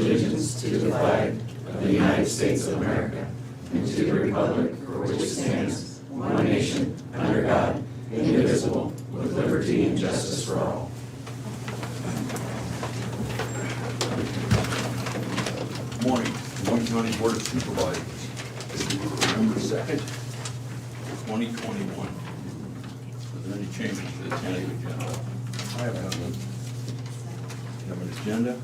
allegiance to the flag of the United States of America and to the republic for which it stands, one nation, under God, indivisible, with liberty and justice for all. Morning, Moines County Board of Supervisors. This is November 2nd, 2021. Are there any changes to the tentative agenda? I have none. We have an agenda.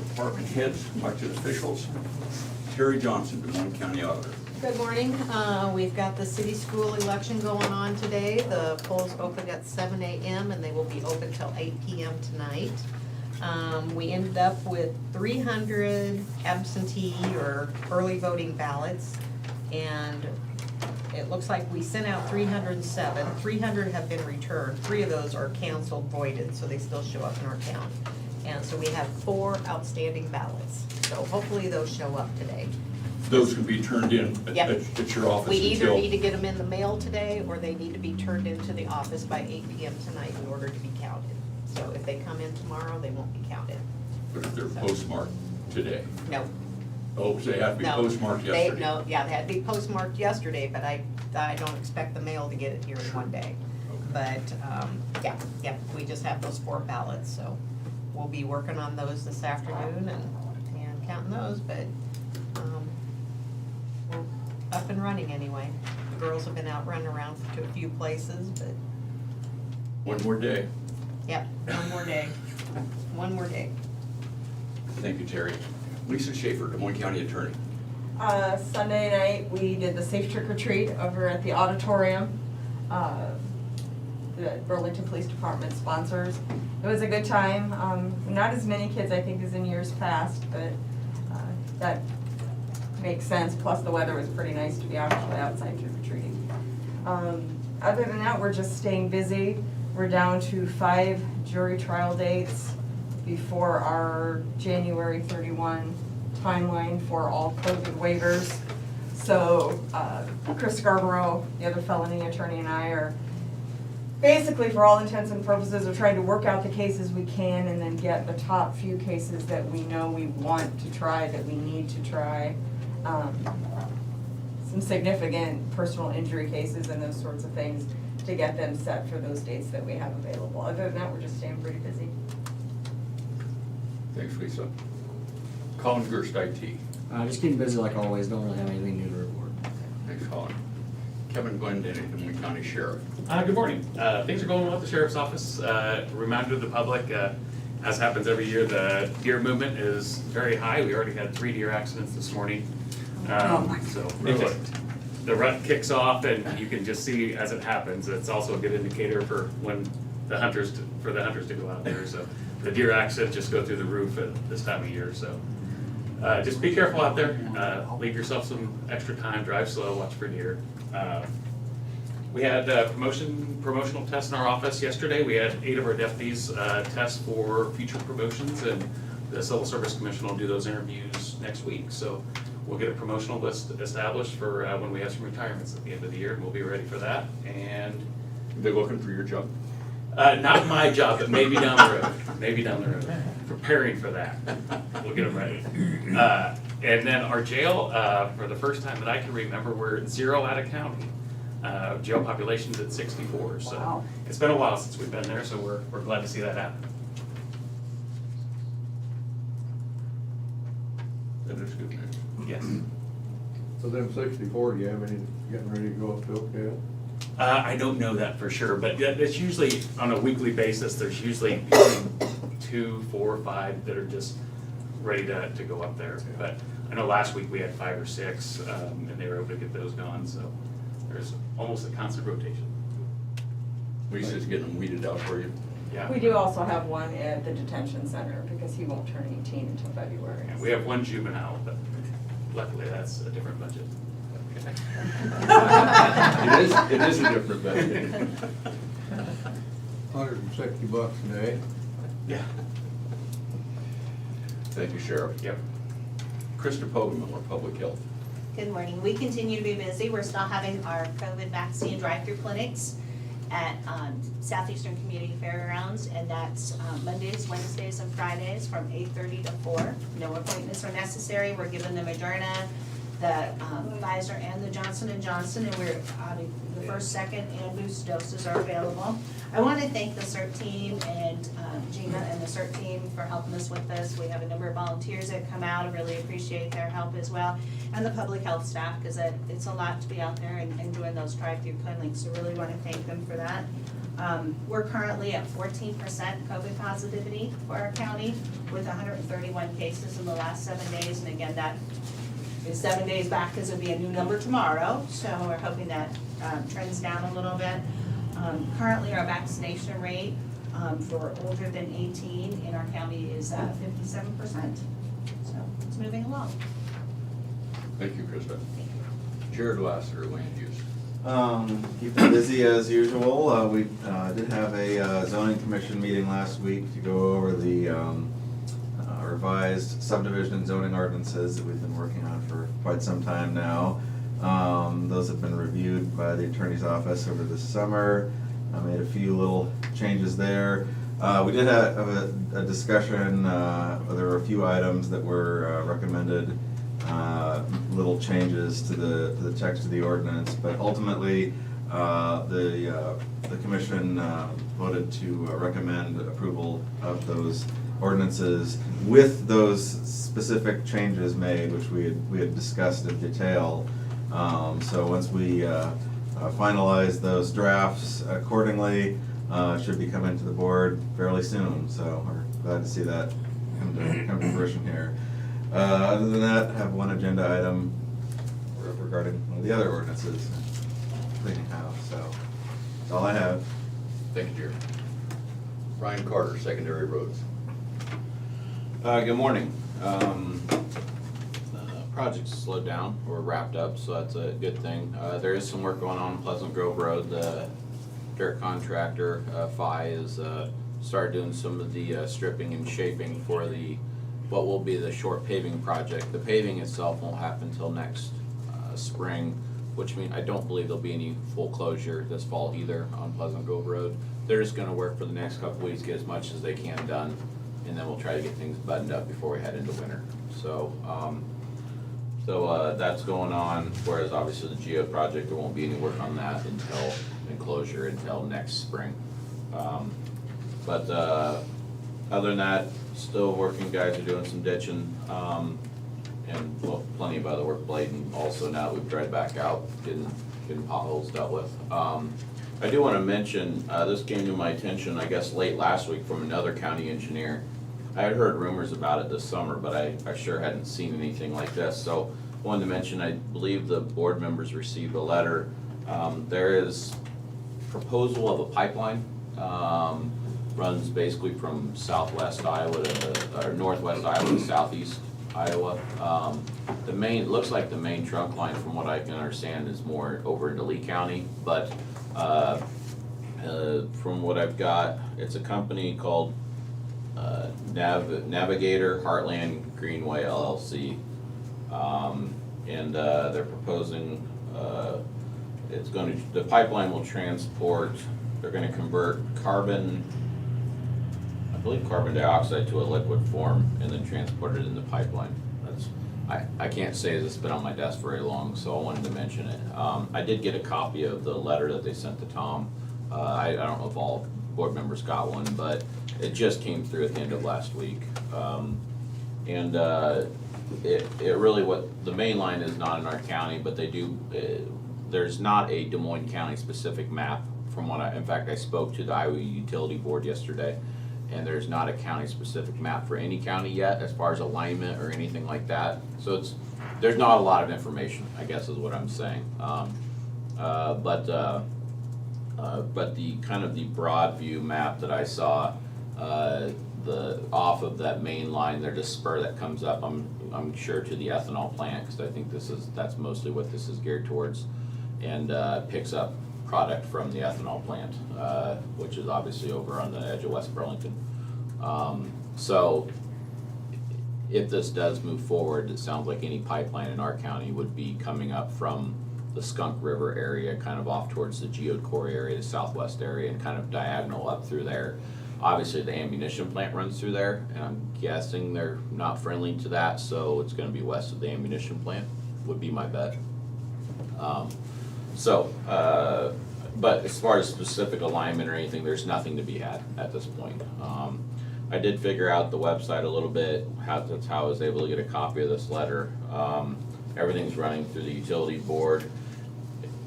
Department heads, elected officials. Terry Johnson, Des Moines County Auditor. Good morning. We've got the city school election going on today. The polls opened at 7 a.m. and they will be open till 8 p.m. tonight. We ended up with 300 absentee or early voting ballots, and it looks like we sent out 307. 300 have been returned. 3 of those are canceled, voided, so they still show up in our count. And so we have 4 outstanding ballots. So hopefully those show up today. Those can be turned in Yep. at your office We either until... need to get them in the mail today, or they need to be turned into the office by 8 p.m. tonight in order to be counted. So if they come in tomorrow, they won't be counted. But if they're postmarked today. No. Oh, so they have to be No. postmarked yesterday? No, yeah, they had to be postmarked yesterday, but I don't expect the mail to get it here in one day. But, yeah, we just have those 4 ballots, so we'll be working on those this afternoon and counting those, but, we're up and running anyway. The girls have been out running around to a few places, but, One more day. yep, one more day. One more day. Thank you, Terry. Lisa Schaefer, Des Moines County Attorney. Sunday night, we did the safe trick or treat over at the auditorium. The Burlington Police Department sponsors. It was a good time. Not as many kids, I think, as in years past, but that makes sense. Plus, the weather was pretty nice to be actually outside trick or treating. Other than that, we're just staying busy. We're down to 5 jury trial dates before our January 31 timeline for all COVID waivers. So Chris Scarborough, the other felony attorney, and I are basically, for all intents and purposes, are trying to work out the cases we can and then get the top few cases that we know we want to try, that we need to try. Some significant personal injury cases and those sorts of things to get them set for those dates that we have available. Other than that, we're just staying pretty busy. Thanks, Lisa. Colin Gerst, IT. Just keeping busy like always, don't really have anything new to report. Thanks, Colin. Kevin Glendon, Des Moines County Sheriff. Good morning. Things are going well at the Sheriff's Office. Reminder to the public, as happens every year, the deer movement is very high. We already had 3 deer accidents this morning. So Really? the rut kicks off, and you can just see as it happens. It's also a good indicator for when the hunters to go out there. So the deer accidents just go through the roof at this time of year. So just be careful out there. Leave yourself some extra time. Drive slow. Watch for deer. We had promotional tests in our office yesterday. We had 8 of our deputies test for future promotions, and the Civil Service Commission will do those interviews next week. So we'll get a promotional list established for when we have some retirements at the end of the year, and we'll be ready for that. And They're looking for your job? not my job, but maybe down the road. Maybe down the road. Preparing for that. We'll get them ready. And then our jail, for the first time that I can remember, we're at 0 out of county. Jail population's at 64, so Wow. It's been a while since we've been there, so we're glad to see that happen. That is good news. Yes. So them 64, do you have any getting ready to go up to Oakdale? I don't know that for sure, but it's usually on a weekly basis. There's usually between 2, 4, 5 that are just ready to go up there. But I know last week we had 5 or 6, and they were able to get those gone. So there's almost a constant rotation. Lisa's getting them weeded out for you. Yeah. We do also have one at the detention center because he won't turn 18 until February. And we have 1 juvenile, but luckily that's a different budget. It is a different budget. $160 a day. Yeah. Thank you, Sheriff. Yep. Krista Poggemiller, Public Health. Good morning. We continue to be busy. We're still having our COVID vaccine drive-through clinics. at Southeastern Community Fairgrounds, and that's Mondays, Wednesdays, and Fridays from 8:30 to 4. No appointments are necessary. We're giving the Moderna, the Pfizer, and the Johnson & Johnson, and we're, the first, second, and boost doses are available. I want to thank the CERT team and Gina and the CERT team for helping us with this. We have a number of volunteers that come out. I really appreciate their help as well. And the public health staff, because it's a lot to be out there and doing those drive-through clinics, so really want to thank them for that. We're currently at 14% COVID positivity for our county with 131 cases in the last 7 days. And again, that is 7 days back because it'll be a new number tomorrow. So we're hoping that trends down a little bit. Currently, our vaccination rate for older than 18 in our county is 57%. So it's moving along. Thank you, Krista. Jared Lasser, land use. Keeping busy as usual. We did have a zoning commission meeting last week to go over the revised subdivision zoning ordinances that we've been working on for quite some time now. Those have been reviewed by the attorney's office over the summer. I made a few little changes there. We did have a discussion, there were a few items that were recommended, little changes to the text of the ordinance, but ultimately the commission voted to recommend approval of those ordinances with those specific changes made, which we had discussed in detail. So once we finalize those drafts accordingly, should be coming to the board fairly soon. So we're glad to see that come to fruition here. Other than that, I have one agenda item regarding one of the other ordinances, cleaning house. So that's all I have. Thank you, Jared. Ryan Carter, secondary roads. Good morning. Project's slowed down or wrapped up, so that's a good thing. There is some work going on Pleasant Grove Road. The dirt contractor, Phi, is started doing some of the stripping and shaping for what will be the short paving project. The paving itself won't happen until next spring, which means I don't believe there'll be any full closure this fall either on Pleasant Grove Road. They're just gonna work for the next couple weeks, get as much as they can done, and then we'll try to get things buttoned up before we head into winter. So that's going on, whereas obviously the Geo project, there won't be any work on that closure until next spring. But other than that, still working, guys are doing some ditching, and well, plenty of other work, blading also now that we've dried back out, getting potholes dealt with. I do want to mention, this came to my attention, I guess, late last week from another county engineer. I had heard rumors about it this summer, but I sure hadn't seen anything like this. So I wanted to mention, I believe the board members received a letter. There is proposal of a pipeline, runs basically from southwest Iowa to, or northwest Iowa to southeast Iowa. It looks like the main trunk line, from what I can understand, is more over into Lee County, but from what I've got, it's a company called Navigator Heartland Greenway LLC, and they're proposing the pipeline will transport. They're going to convert carbon dioxide to a liquid form and then transport it in the pipeline. I can't say this has been on my desk very long, so I wanted to mention it. I did get a copy of the letter that they sent to Tom. I don't know if all board members got one, but it just came through at the end of last week. It really, the main line is not in our county, but they do, there's not a Des Moines County specific map from in fact, I spoke to the Iowa Utility Board yesterday, and there's not a county specific map for any county yet as far as alignment or anything like that. So there's not a lot of information, I guess is what I'm saying. But the kind of the broad view map that I saw, off of that main line, there's a spur that comes up, I'm sure, to the ethanol plant, because I think that's mostly what this is geared towards, and picks up product from the ethanol plant, which is obviously over on the edge of West Burlington. So if this does move forward, it sounds like any pipeline in our county would be coming up from the Skunk River area, kind of off towards the geode quarry area, the southwest area, and kind of diagonal up through there. Obviously, the ammunition plant runs through there, and I'm guessing they're not friendly to that, so it's gonna be west of the ammunition plant, would be my bet. But as far as specific alignment or anything, there's nothing to be had at this point. I did figure out the website a little bit, that's how I was able to get a copy of this letter. Everything's running through the utility board.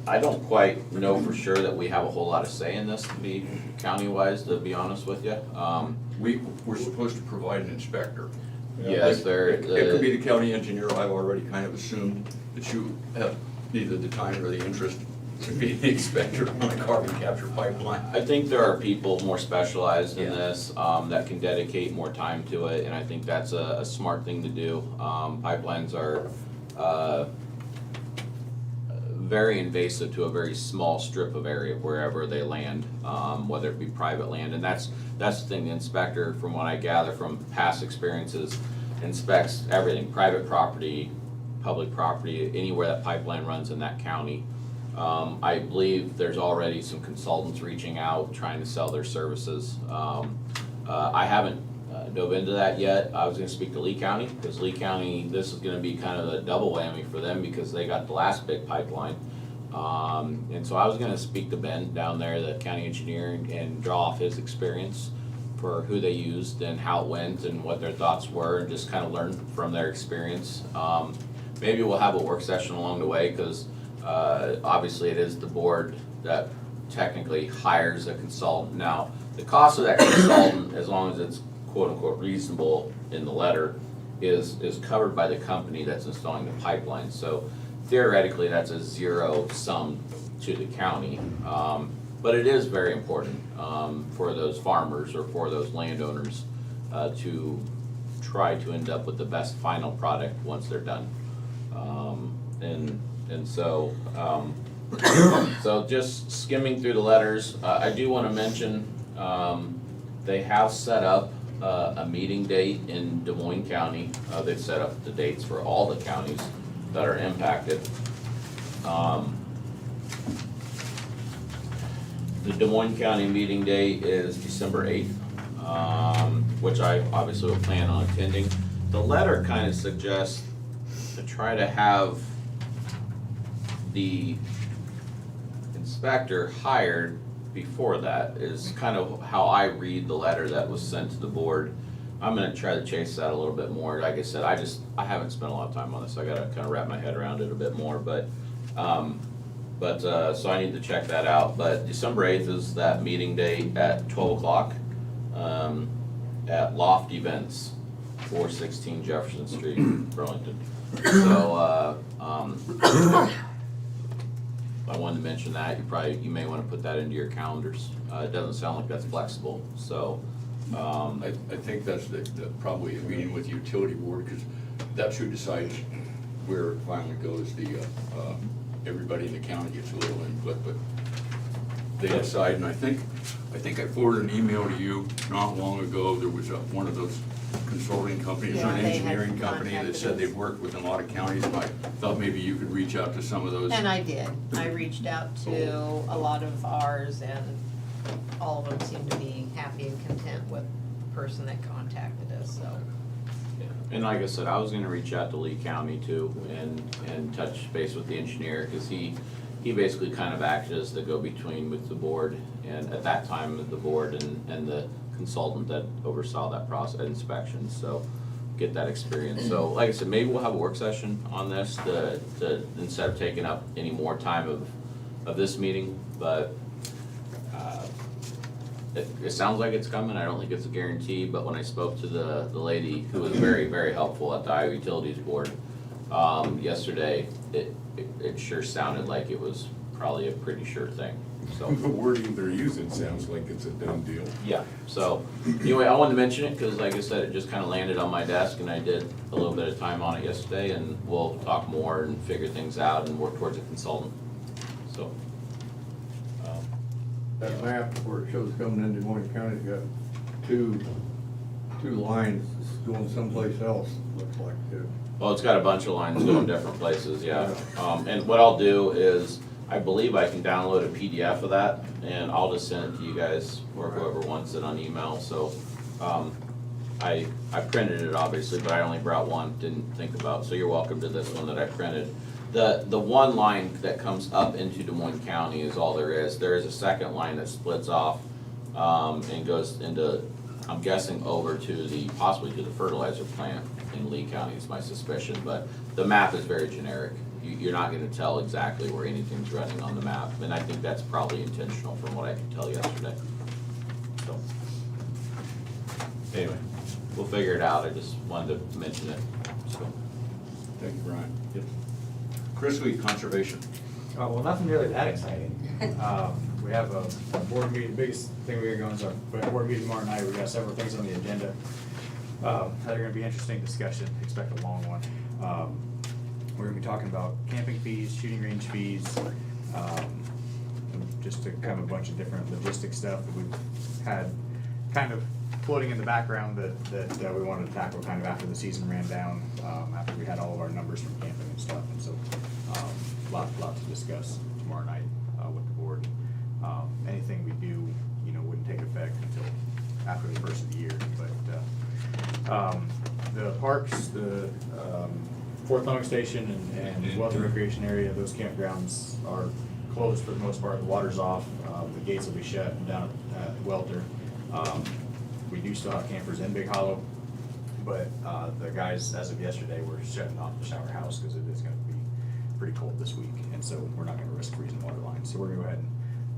I don't quite know for sure that we have a whole lot of say in this, to be county-wise, to be honest with you. We're supposed to provide an inspector. Yes, It could be the county engineer. I've already kind of assumed that you have neither the time or the interest to be the inspector on a carbon capture pipeline. I think there are people more specialized in this, that can dedicate more time to it, and I think that's a smart thing to do. Pipelines are, very invasive to a very small strip of area wherever they land, whether it be private land, and that's the thing. The inspector, from what I gather from past experiences, inspects everything: private property, public property, anywhere that pipeline runs in that county. I believe there's already some consultants reaching out, trying to sell their services. I haven't dove into that yet. I was gonna speak to Lee County, because Lee County, this is gonna be kind of a double whammy for them, because they got the last big pipeline. And so I was gonna speak to Ben down there, the county engineer, and draw off his experience for who they used and how it went and what their thoughts were, and just kind of learn from their experience. Maybe we'll have a work session along the way, because obviously it is the board that technically hires a consultant. Now, the cost of that consultant, as long as it's quote-unquote reasonable in the letter, is covered by the company that's installing the pipeline. So theoretically, that's a zero sum to the county. But it is very important for those farmers or for those landowners to try to end up with the best final product once they're done. So just skimming through the letters, I do want to mention they have set up a meeting date in Des Moines County. They've set up the dates for all the counties that are impacted. The Des Moines County meeting date is December 8th, which I obviously will plan on attending. The letter kind of suggests to try to have the inspector hired before that, is kind of how I read the letter that was sent to the board. I'm gonna try to chase that a little bit more. Like I said, I haven't spent a lot of time on this. I gotta kind of wrap my head around it a bit more, so I need to check that out. But December 8th is that meeting date at 12 o'clock at Loft Events, 416 Jefferson Street, Burlington. So I wanted to mention that. You may want to put that into your calendars. It doesn't sound like that's flexible, so. I think that's probably a meeting with the utility board, because that's who decides where it finally goes. Everybody in the county gets a little input, but they decide. And I think I forwarded an email to you not long ago. There was one of those consulting companies, Yeah, an they had engineering company that contacted said us. they've worked with a lot of counties, and I thought maybe you could reach out to some of those. And I did. I reached out to a lot of ours, and all of them seemed to be happy and content with the person that contacted us, so. And like I said, I was gonna reach out to Lee County too and touch base with the engineer, because he basically kind of acted as the go-between with the board, and at that time, the board and the consultant that oversaw that process, inspection, so get that experience. So like I said, maybe we'll have a work session on this to instead of taking up any more time of this meeting, but it sounds like it's coming. I don't think it's a guarantee, but when I spoke to the lady who was very, very helpful at the Iowa Utilities Board yesterday, it sure sounded like it was probably a pretty sure thing, so. The wording they're using sounds like it's a done deal. Yeah, so anyway, I wanted to mention it because like I said, it just kind of landed on my desk and I did a little bit of time on it yesterday, and we'll talk more and figure things out and work towards a consultant, so. That map where it shows coming into Moines County's got two 2 lines going someplace else, looks like too. Well, it's got a bunch of lines going different places, yeah. And what I'll do is, I believe I can download a PDF of that, and I'll just send it to you guys, or whoever wants it on email, so, I printed it obviously, but I only brought one, didn't think about, so you're welcome to this one that I printed. The one line that comes up into Des Moines County is all there is. There is a second line that splits off, and goes into, I'm guessing over to possibly to the fertilizer plant in Lee County is my suspicion, but the map is very generic. You're not gonna tell exactly where anything's running on the map, and I think that's probably intentional from what I could tell yesterday. So, anyway, we'll figure it out. I just wanted to mention it, so. Thank you, Brian. Chris, we conservation. Well, nothing really that exciting. We have a board meeting, the biggest thing we got going is our board meeting tomorrow night. We got several things on the agenda. That are gonna be interesting discussion, expect a long one. We're gonna be talking about camping fees, shooting range fees, just to kind of a bunch of different logistic stuff that we've had kind of floating in the background that we wanted to tackle kind of after the season ran down, after we had all of our numbers from camping and stuff, and so, lot to discuss tomorrow night, with the board. Anything we do, wouldn't take effect until after the first of the year, but, the parks, the, Fourth Long Station and Welter Recreation Area, those campgrounds are closed for the most part, the water's off, the gates will be shut down at Welter. We do still have campers in Big Hollow, but the guys, as of yesterday, were shutting off the shower house because it is gonna be pretty cold this week, and so we're not gonna risk freezing water lines. So we're gonna go ahead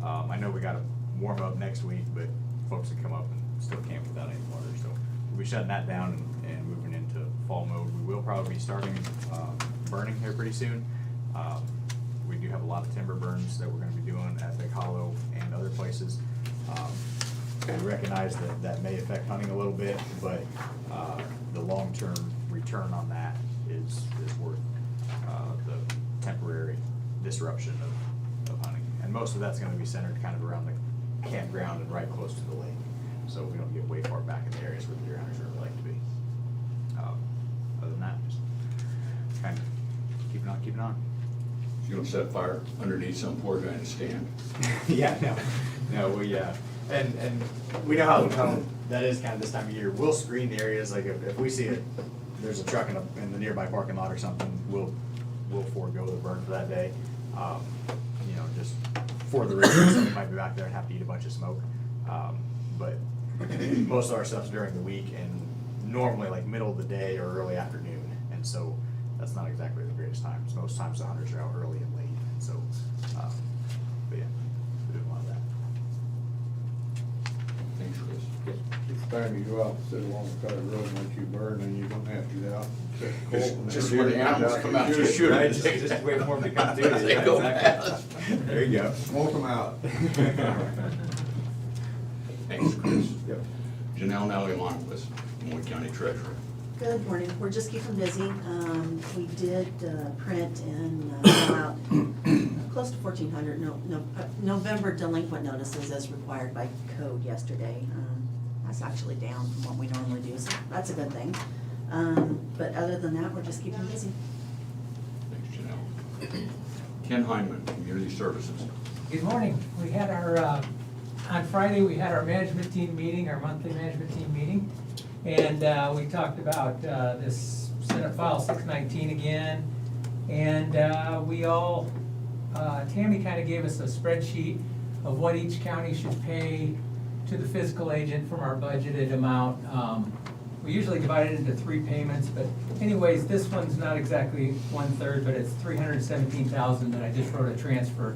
and, I know we gotta warm up next week, but folks can come up and still camp without any water, so we'll be shutting that down and moving into fall mode. We will probably be starting burning here pretty soon. We do have a lot of timber burns that we're gonna be doing at Big Hollow and other places. We recognize that may affect hunting a little bit, but the long-term return on that is worth the temporary disruption of hunting. And most of that's gonna be centered kind of around the campground and right close to the lake, so we don't get way far back in the areas where the deer hunters really like to be. Other than that, just kind of keeping on. You don't set fire underneath some poor guy's stand. Yeah, no, we, and we know how that is kind of this time of year. We'll screen the areas, like if we see there's a truck in the nearby parking lot or something, we'll forego the burn for that day. Just for the risk that somebody might be back there and have to eat a bunch of smoke. But most of our stuff's during the week and normally like middle of the day or early afternoon, and so that's not exactly the greatest times. Most times the hunters are out early and late, and so, but yeah, we're doing a lot of that. Thanks, Chris. Each time you go out and sit along the side of the road, once you burn, then you don't have to get out and sit cold. and Just deer when the comes animals out, come you out to shoot Right, it. just wait for them to come to you. They Yeah, go exactly. fast. There you go. Smoke them out. Thanks, Chris. Yep. Janelle Nally-Longquist, Des Moines County Treasurer. Good morning, we're just keeping busy. We did print and mail out close to 1,400 November delinquent notices as required by code yesterday. That's actually down from what we normally do, so that's a good thing. But other than that, we're just keeping busy. Thanks, Janelle. Ken Hyman, Community Services. Good morning. We had our, on Friday, we had our management team meeting, our monthly management team meeting. And we talked about this Senate File 619 again. And we all, Tammy kind of gave us a spreadsheet of what each county should pay to the fiscal agent from our budgeted amount. We usually divide it into 3 payments, but anyways, this one's not exactly 1/3, but it's $317,000 that I just wrote a transfer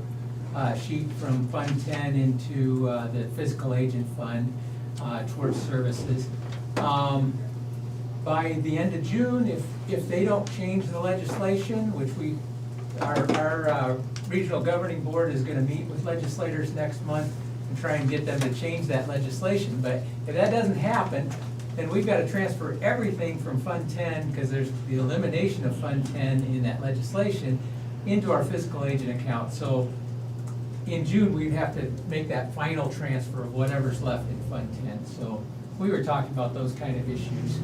sheet from Fund 10 into the fiscal agent fund towards services. By the end of June, if they don't change the legislation, which our regional governing board is gonna meet with legislators next month and try and get them to change that legislation. But if that doesn't happen, then we've gotta transfer everything from Fund 10, because there's the elimination of Fund 10 in that legislation, into our fiscal agent account. So in June, we'd have to make that final transfer of whatever's left in Fund 10. So we were talking about those kind of issues.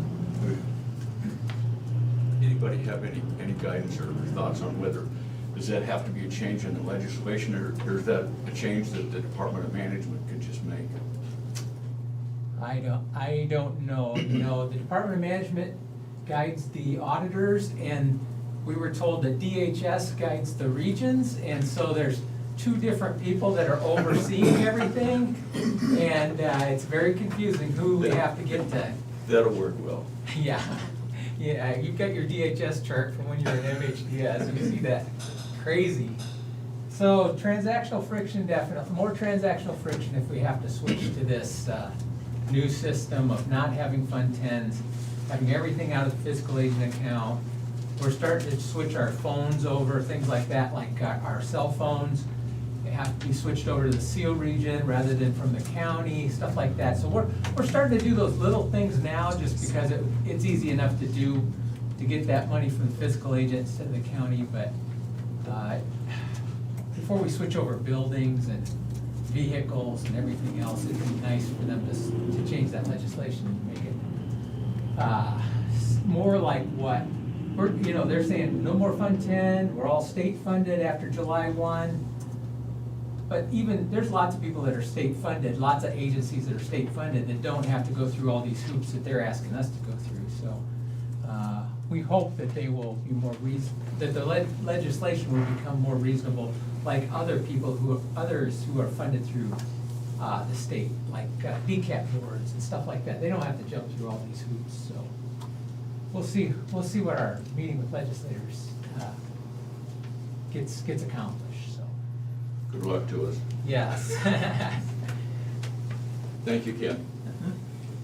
Anybody have any guidance or thoughts on whether, does that have to be a change in the legislation, or is that a change that the Department of Management could just make? I don't know. You know, the Department of Management guides the auditors, and we were told that DHS guides the regions, and so there's two different people that are overseeing everything, and it's very confusing who we have to get to. That'll work well. Yeah, yeah, you've got your DHS chart from when you were in MHDS, and you see that crazy. So transactional friction, definitely, more transactional friction if we have to switch to this new system of not having Fund 10s, having everything out of the fiscal agent account. We're starting to switch our phones over, things like that, like our cell phones. They have to be switched over to the seal region rather than from the county, stuff like that. So we're starting to do those little things now just because it's easy enough to do, to get that money from the fiscal agent instead of the county, but before we switch over buildings and vehicles and everything else, it'd be nice for them to change that legislation and make it more like what, they're saying no more Fund 10, we're all state funded after July 1. But even, there's lots of people that are state funded, lots of agencies that are state funded that don't have to go through all these hoops that they're asking us to go through. So we hope that they will be more that the legislation will become more reasonable, like others who are funded through the state, like BCAP boards and stuff like that. They don't have to jump through all these hoops. So we'll see what our meeting with legislators gets accomplished. Good luck to us. Yes. Thank you, Ken.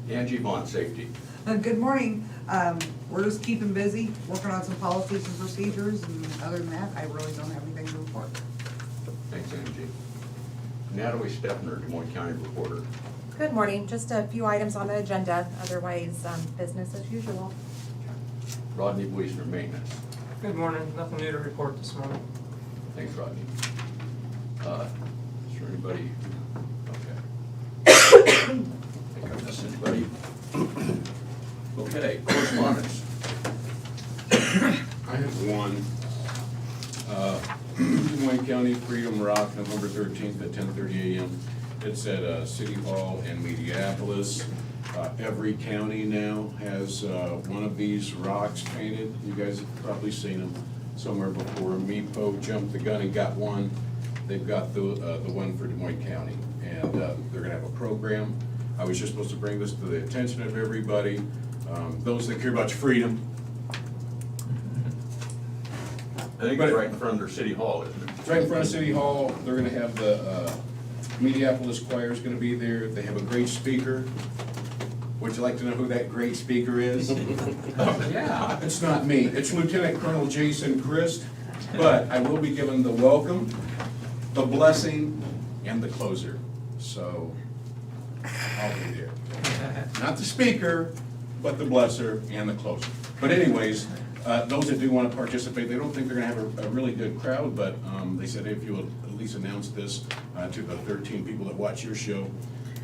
Angie Vaughn, Safety. Good morning. We're just keeping busy, working on some policies and procedures, and other than that, I really don't have anything to report. Thanks, Angie. Natalie Stepner, Des Moines County Reporter. Good morning. Just a few items on the agenda, otherwise business as usual. Rodney Buisner, Maintenance. Good morning. Nothing new to report this morning. Thanks, Rodney. Is there anybody? Okay. I think I missed anybody. Okay, correspondence. I have one. Des Moines County Freedom Rock, November 13th at 10:30 a.m. It's at City Hall in Mediapolis. Every county now has one of these rocks painted. You guys have probably seen them somewhere before. Meepo jumped the gun and got one. They've got the one for Des Moines County, and they're gonna have a program. I was just supposed to bring this to the attention of everybody, those that care about your freedom. I think it's right in front of their City Hall, isn't it? It's right in front of City Hall. They're gonna have the Mediapolis Choir is gonna be there. They have a great speaker. Would you like to know who that great speaker is? Yeah. It's not me. It's Lieutenant Colonel Jason Christ, but I will be giving the welcome, the blessing, and the closer. So I'll be there. Not the speaker, but the blesser and the closer. But anyways, those that do want to participate, they don't think they're gonna have a really good crowd, but they said if you will at least announce this to the 13 people that watch your show,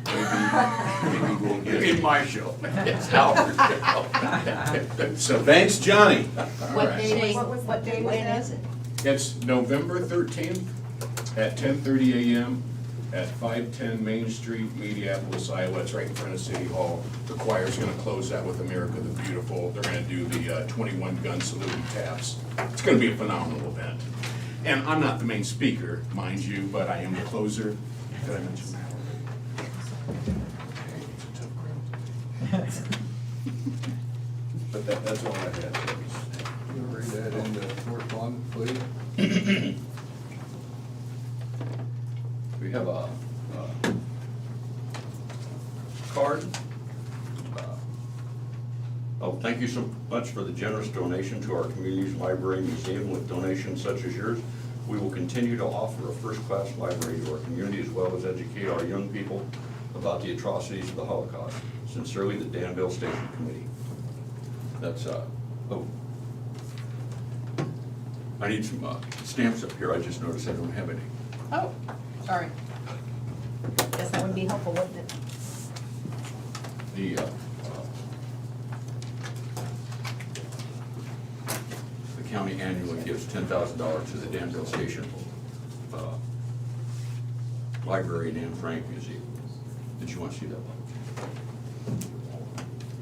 maybe we'll get In my show. It's our show. So thanks, Johnny. What day was that? It's November 13th at 10:30 a.m. at 510 Main Street, Mediapolis, Iowa. It's right in front of City Hall. The choir's gonna close that with America the Beautiful. They're gonna do the 21 gun salute and taps. It's gonna be a phenomenal event. And I'm not the main speaker, mind you, but I am the closer. Did I mention that? But that's all I had. You read that into correspondence, please? We have a card. Thank you so much for the generous donation to our community's library and museum. With donations such as yours, we will continue to offer a first-class library to our community as well as educate our young people about the atrocities of the Holocaust. Sincerely, the Danville Station Committee. That's, I need some stamps up here. I just noticed I don't have any. Oh, sorry. Guess that would be helpful, wouldn't it? the county annually gives $10,000 to the Danville Station Library and Anne Frank Museum. Did you want to see that one?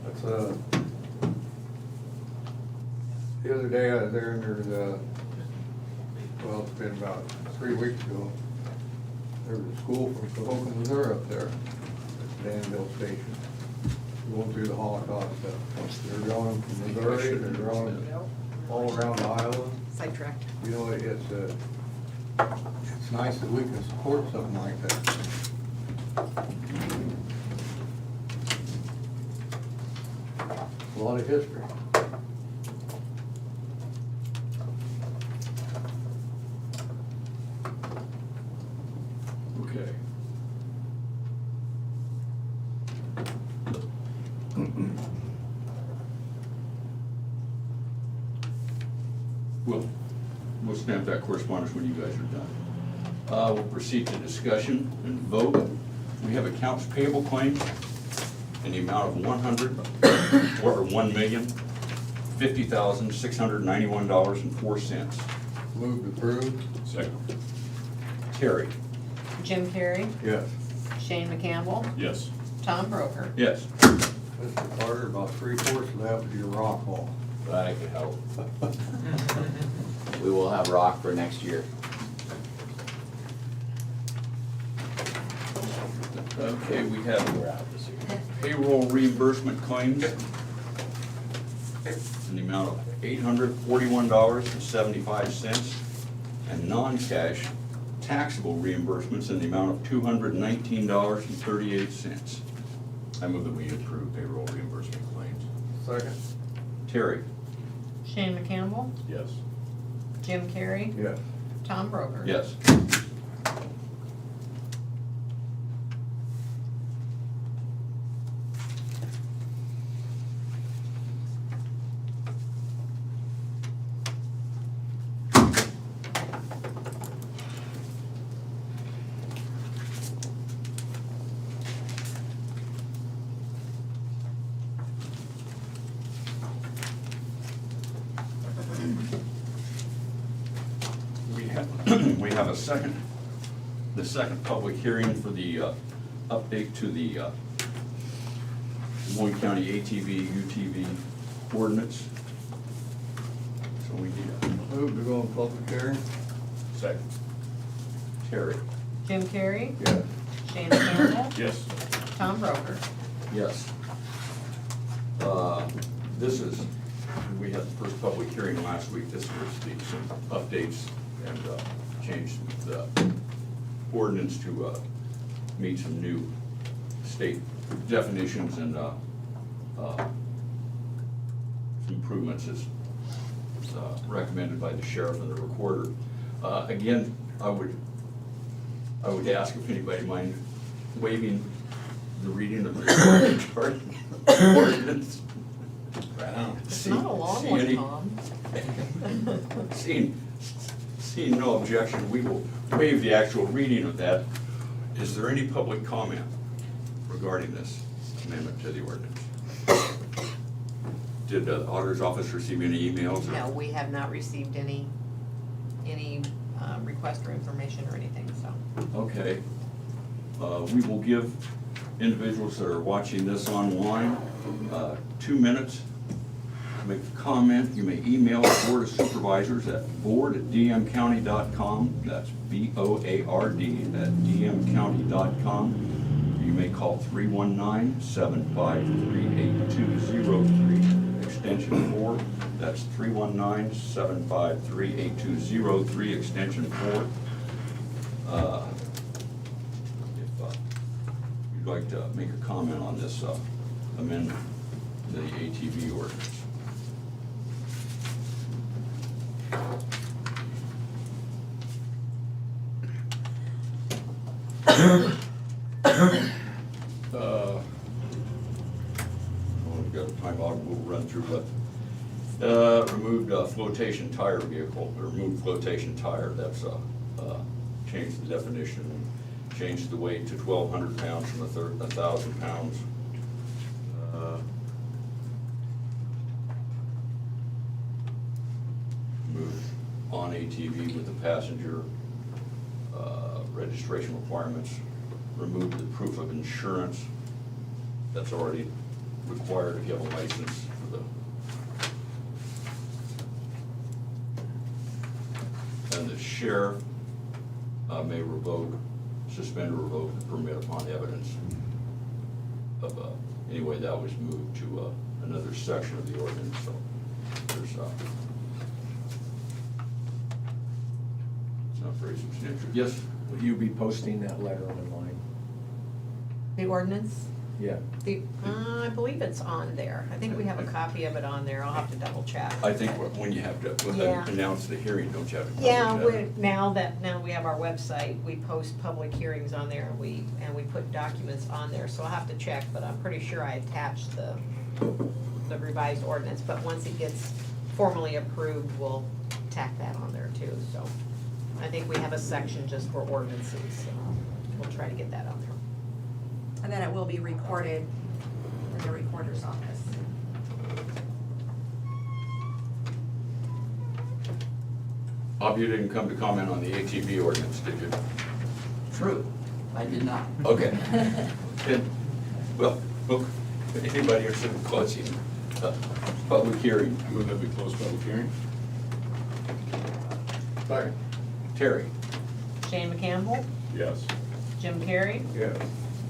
That's, the other day I was there and there's well, it's been about 3 weeks ago. There was a school from Cahokia, Missouri up there, at the Danville Station, going through the Holocaust stuff. They're drawing from Missouri, they're drawing all around Iowa. Sidetracked. You know, it's nice that we can support something like that. A lot of history. Okay. We'll stamp that correspondence when you guys are done. We'll proceed to discussion and vote. We have accounts payable claims in the amount of $1,050,691.04. Move to approve. Second. Terry? Jim Carrey, Yes. Shane McCampbell, Yes. Tom Broker. Yes. Mr. Carter, about 3/4 of that was your rock hall. Glad I could help. We will have rock for next year. Okay, we have payroll reimbursement claims in the amount of $841.75 and non-cash taxable reimbursements in the amount of $219.38. I move that we approve payroll reimbursement claims. Second. Terry? Shane McCampbell, Yes. Jim Carrey, Yes. Tom Broker. Yes. We have the second public hearing for the update to the Moines County ATV, UTV ordinance. So we need a Move to go in public hearing. second. Terry? Jim Carrey, Yes. Shane McCampbell, Yes. Tom Broker. Yes. This is, we had the first public hearing last week. This was some updates and changed the ordinance to meet some new state definitions and some improvements as recommended by the sheriff and the recorder. Again, I would ask if anybody mind waiving the reading of the ordinance. It's not a long one, Tom. Seeing no objection, we will waive the actual reading of that. Is there any public comment regarding this amendment to the ordinance? Did the auditor's office receive any emails? or- No, we have not received any request for information or anything, so. Okay. We will give individuals that are watching this online 2 minutes to make a comment. You may email the Board of Supervisors at board@dmcounty.com. That's BOARD@dmcounty.com. You may call 319-753-8203, extension 4. That's 319-753-8203, extension 4. If you'd like to make a comment on this amendment to the ATV ordinance. We've got a time out, we'll run through, but removed flotation tire vehicle, or removed flotation tire, that's changed the definition, changed the weight to 1,200 pounds from 1,000 pounds. ATV with the passenger registration requirements, remove the proof of insurance that's already required if you have a license for the. And the sheriff may revoke, suspend or revoke the permit upon evidence of, anyway, that was moved to another section of the ordinance, so there's, it's not very substantial. Yes? Will you be posting that letter online? The ordinance? Yeah. I believe it's on there. I think we have a copy of it on there. I'll have to double check. I think when you have to Yeah. announce the hearing, don't you have to? Yeah, publish that? now we have our website, we post public hearings on there, and we put documents on there, so I'll have to check, but I'm pretty sure I attached the revised ordinance, but once it gets formally approved, we'll tack that on there too, so. I think we have a section just for ordinances, so we'll try to get that on there. And then it will be recorded in the recorder's office. Bob, you didn't come to comment on the ATV ordinance, did you? True, I did not. Okay. Then, well, look, anybody interested in closing public hearing? I move that we close public hearing. Sorry. Terry? Shane McCampbell, Yes. Jim Carrey, Yes.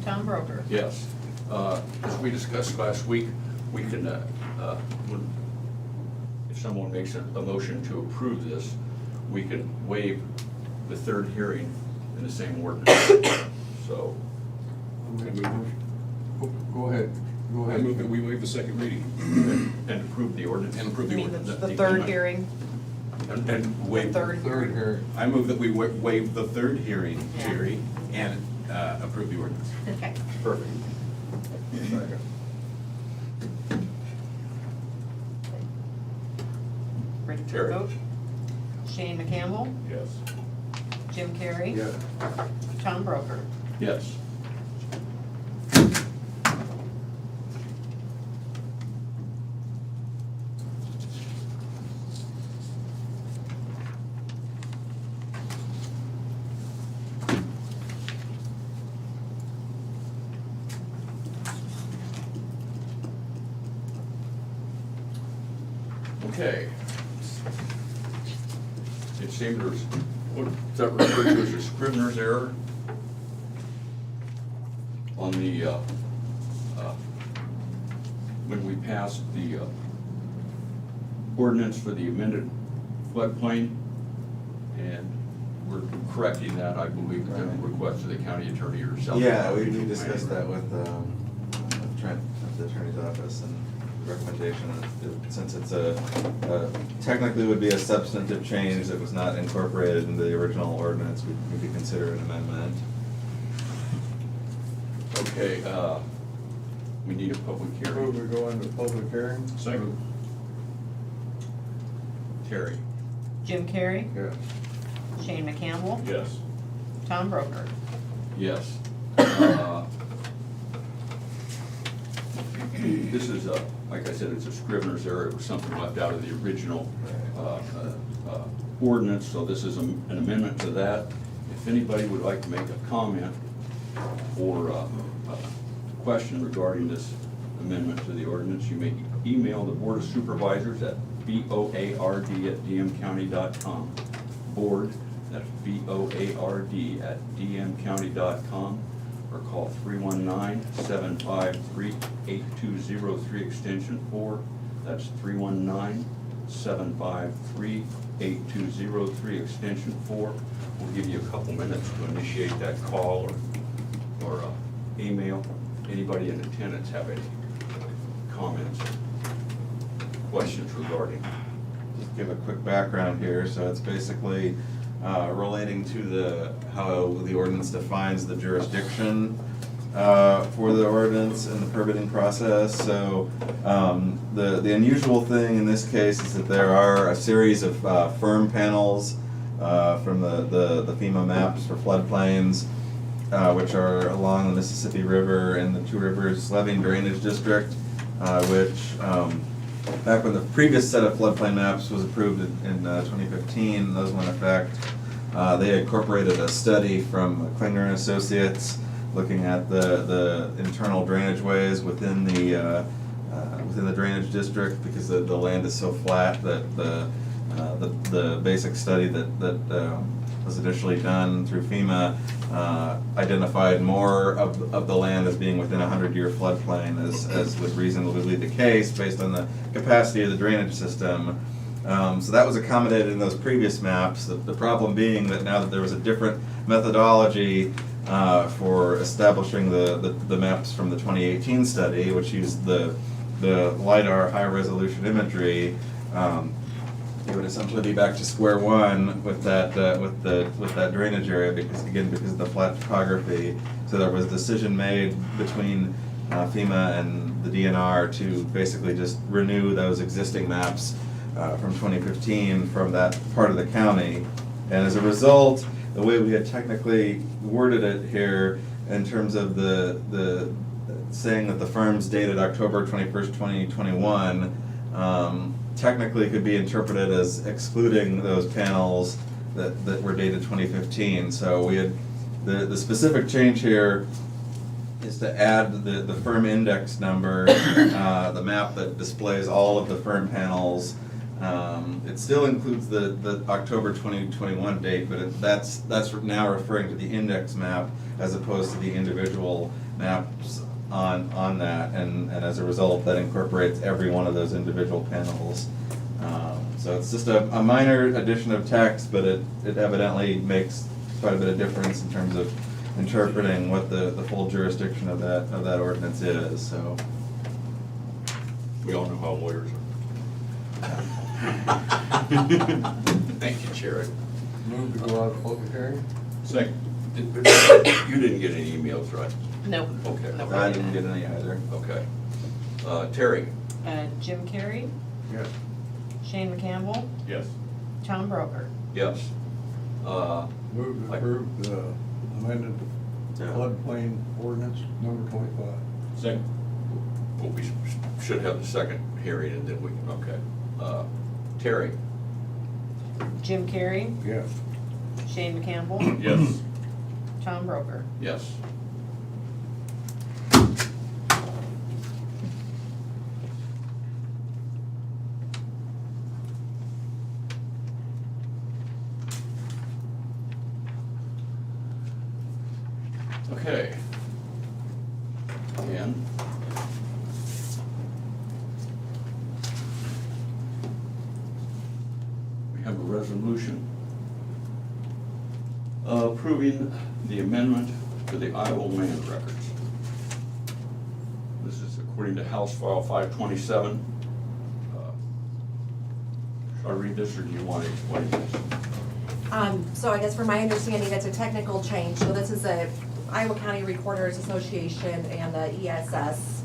Tom Broker. Yes. As we discussed last week, we can, if someone makes a motion to approve this, we can waive the third hearing in the same ordinance. So, Go ahead, go I ahead. move that we waive the second reading. and approve the ordinance. And approve You the mean ordinance. the third hearing? And waive. Third Third hearing. I move that we waive the third hearing, Yeah. Jerry, and approve the ordinance. Okay. Perfect. Ready for Terry. a vote? Shane McCampbell, Yes. Jim Carrey. Yes. Tom Broker. Yes. Okay. It seemed there's, what's that referred to as a Scrivener's error on the, when we passed the ordinance for the amended floodplain, and we're correcting that, I believe, at the request of the county attorney herself. Yeah, we discussed that with Trent at the attorney's office, and the recommendation, since it's technically would be a substantive change that was not incorporated into the original ordinance, we could consider an amendment. Okay, we need a public Move hearing. we go into public hearing? Second. Terry? Jim Carrey, Yes. Shane McCampbell, Yes. Tom Broker. Yes. This is, like I said, it's a Scrivener's error. It was something left out of the original ordinance, so this is an amendment to that. If anybody would like to make a comment or a question regarding this amendment to the ordinance, you may email the Board of Supervisors at board@dmcounty.com. Board, that's board@dmcounty.com, or call 319-753-8203 extension 4. That's 319-753-8203 extension 4. We'll give you a couple minutes to initiate that call or email. Anybody in attendance have any comments, questions regarding? Just give a quick background here. So it's basically relating to how the ordinance defines the jurisdiction for the ordinance and the permitting process. So the unusual thing in this case is that there are a series of firm panels from the FEMA maps for floodplains, which are along the Mississippi River and the Two Rivers Levee and Drainage District, which back when the previous set of floodplain maps was approved in 2015, those went in effect. They incorporated a study from Klinger and Associates looking at the internal drainage ways within the drainage district, because the land is so flat that the basic study that was initially done through FEMA identified more of the land as being within a 100-year floodplain, as would reasonably be the case based on the capacity of the drainage system. So that was accommodated in those previous maps. The problem being that now that there was a different methodology for establishing the maps from the 2018 study, which used the LiDAR high-resolution imagery, it would essentially be back to square one with that drainage area, because of the flat topography. So there was a decision made between FEMA and the DNR to basically just renew those existing maps from 2015 from that part of the county. And as a result, the way we had technically worded it here in terms of the saying that the firm's dated October 21st, 2021, technically could be interpreted as excluding those panels that were dated 2015. So we had, the specific change here is to add the firm index number, the map that displays all of the firm panels. It still includes the October 2021 date, but that's now referring to the index map as opposed to the individual maps on that, and as a result, that incorporates every one of those individual panels. So it's just a minor addition of text, but it evidently makes quite a bit of difference in terms of interpreting what the full jurisdiction of that ordinance is. So We all know how lawyers are. Thank you, Chair. Move to go out of public hearing? Second. You didn't get any emails, right? No. Okay. No. I didn't get any either. Okay. Terry? Jim Carrey, Yes. Shane McCampbell, Yes. Tom Broker. Yes. Move to approve the amended floodplain ordinance number 25. Second. Well, we should have the second hearing and then we can, okay. Terry? Jim Carrey, Yes. Shane McCampbell, Yes. Tom Broker. Yes. Okay. And we have a resolution approving the amendment to the Iowa land records. This is according to House File 527. Shall I read this, or do you want to explain this? So I guess from my understanding, it's a technical change. So this is the Iowa County Recorders Association and the ESS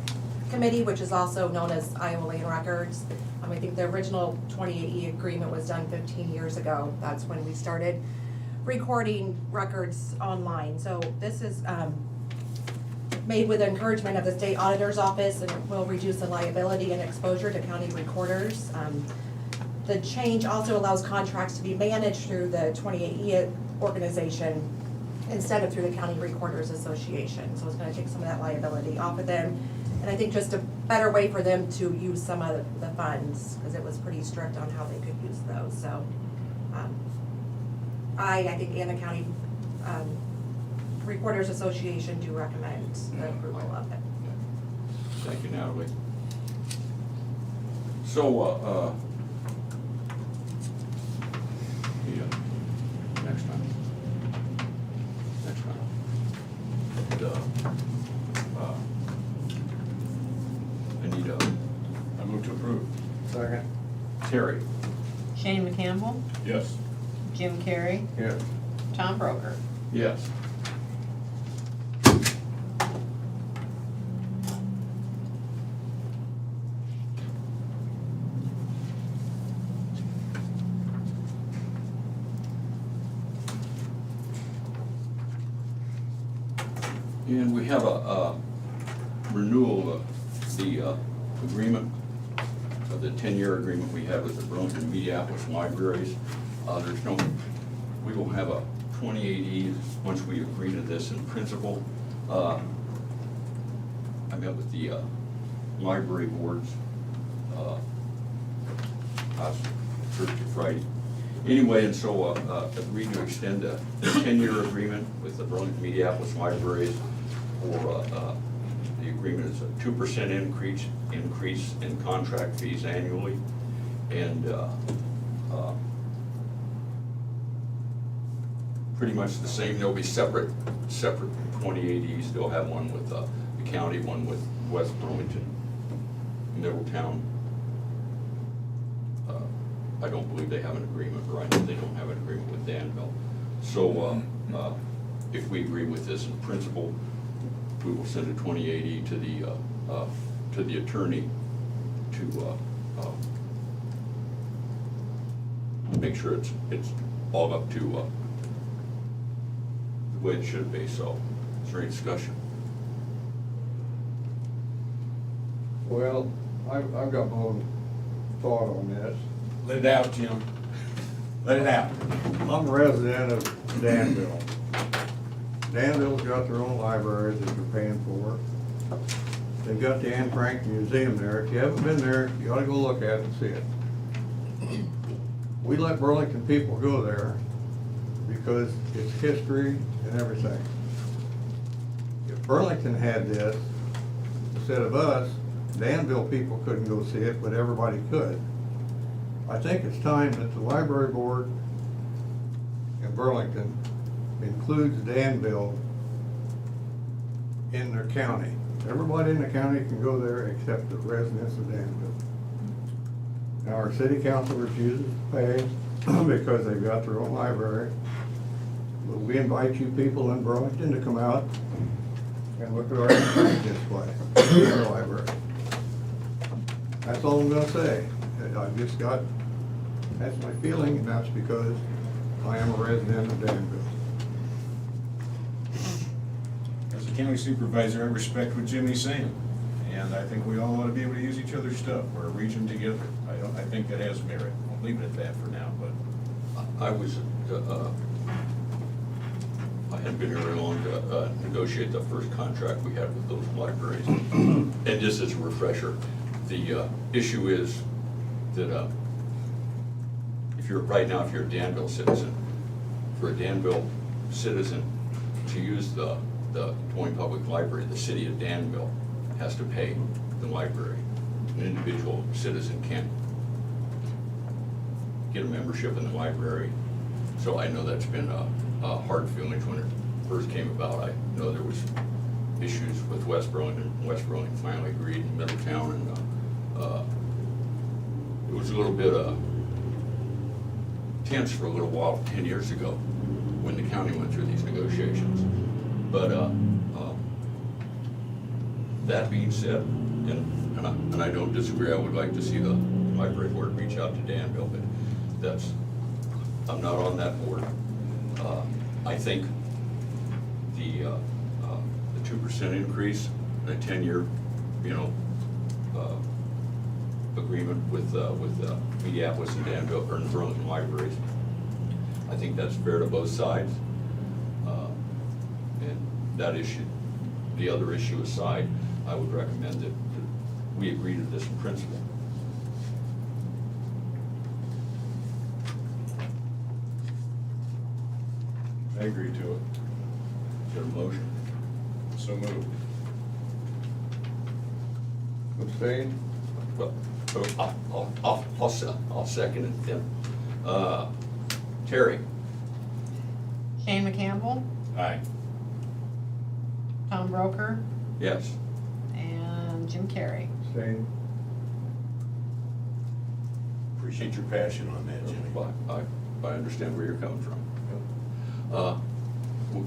Committee, which is also known as Iowa Land Records. I think the original 28E agreement was done 15 years ago. That's when we started recording records online. So this is made with encouragement of the state auditor's office, and it will reduce the liability and exposure to county recorders. The change also allows contracts to be managed through the 28E organization instead of through the County Recorders Association. So it's gonna take some of that liability off of them. And I think just a better way for them to use some of the funds, because it was pretty strict on how they could use those. So I think, and the County Recorders Association do recommend the approval of it. Thank you, Natalie. So, next time. I need I move to approve. Second. Terry? Shane McCampbell, Yes. Jim Carrey, Yes. Tom Broker. Yes. And we have a renewal of the agreement of the 10-year agreement we have with the Burlington and Mediapolis libraries. We will have a 28E once we agree to this in principle. I met with the library boards last Thursday, Friday. Anyway, and so agreed to extend a 10-year agreement with the Burlington Mediapolis libraries for the agreement is a 2% increase in contract fees annually, and pretty much the same. There'll be separate 28Es. They'll have one with the county, one with West Burlington, Middletown. I don't believe they have an agreement, or I know they don't have an agreement with Danville. So if we agree with this in principle, we will send a 28E to the attorney to make sure it's all up to the way it should be. So, is there any discussion? Well, I've got my own thought on this. Let it out, Jim. Let it out. I'm a resident of Danville. Danville's got their own library that they're paying for. They've got the Anne Frank Museum there. If you haven't been there, you ought to go look at it and see it. We let Burlington people go there because it's history and everything. If Burlington had this, instead of us, Danville people couldn't go see it, but everybody could. I think it's time that the library board in Burlington includes Danville in their county. Everybody in the county can go there except the residents of Danville. Now, our city council refuses to pay because they've got their own library. But we invite you people in Burlington to come out and look at our display, our library. That's all I'm gonna say. That's my feeling, and that's because I am a resident of Danville. As a county supervisor, I respect what Jimmy's saying, and I think we all ought to be able to use each other's stuff. We're a region together. I think that has merit. I'll leave it at that for now, but. I hadn't been here very long to negotiate the first contract we had with those libraries. And just as a refresher, the issue is that if you're a Danville citizen, for a Danville citizen to use the Des Moines Public Library, the city of Danville has to pay the library. An individual citizen can't get a membership in the library. So I know that's been hard feelings when it first came about. I know there was issues with West Burlington. West Burlington finally agreed in Middletown, and it was a little bit tense for a little while 10 years ago when the county went through these negotiations. But that being said, and I don't disagree, I would like to see the library board reach out to Danville, but I'm not on that board. I think the 2% increase and a 10-year, agreement with Mediapolis and Danville or Burlington libraries, I think that's fair to both sides. And that issue, the other issue aside, I would recommend that we agree to this in principle. I agree to it. Is there a motion? So moved. Abstain? Well, I'll second it then. Terry? Shane McCampbell, Aye. Tom Broker, Yes. and Jim Carrey. Abstain? Appreciate your passion on that, Jimmy. I understand where you're coming from.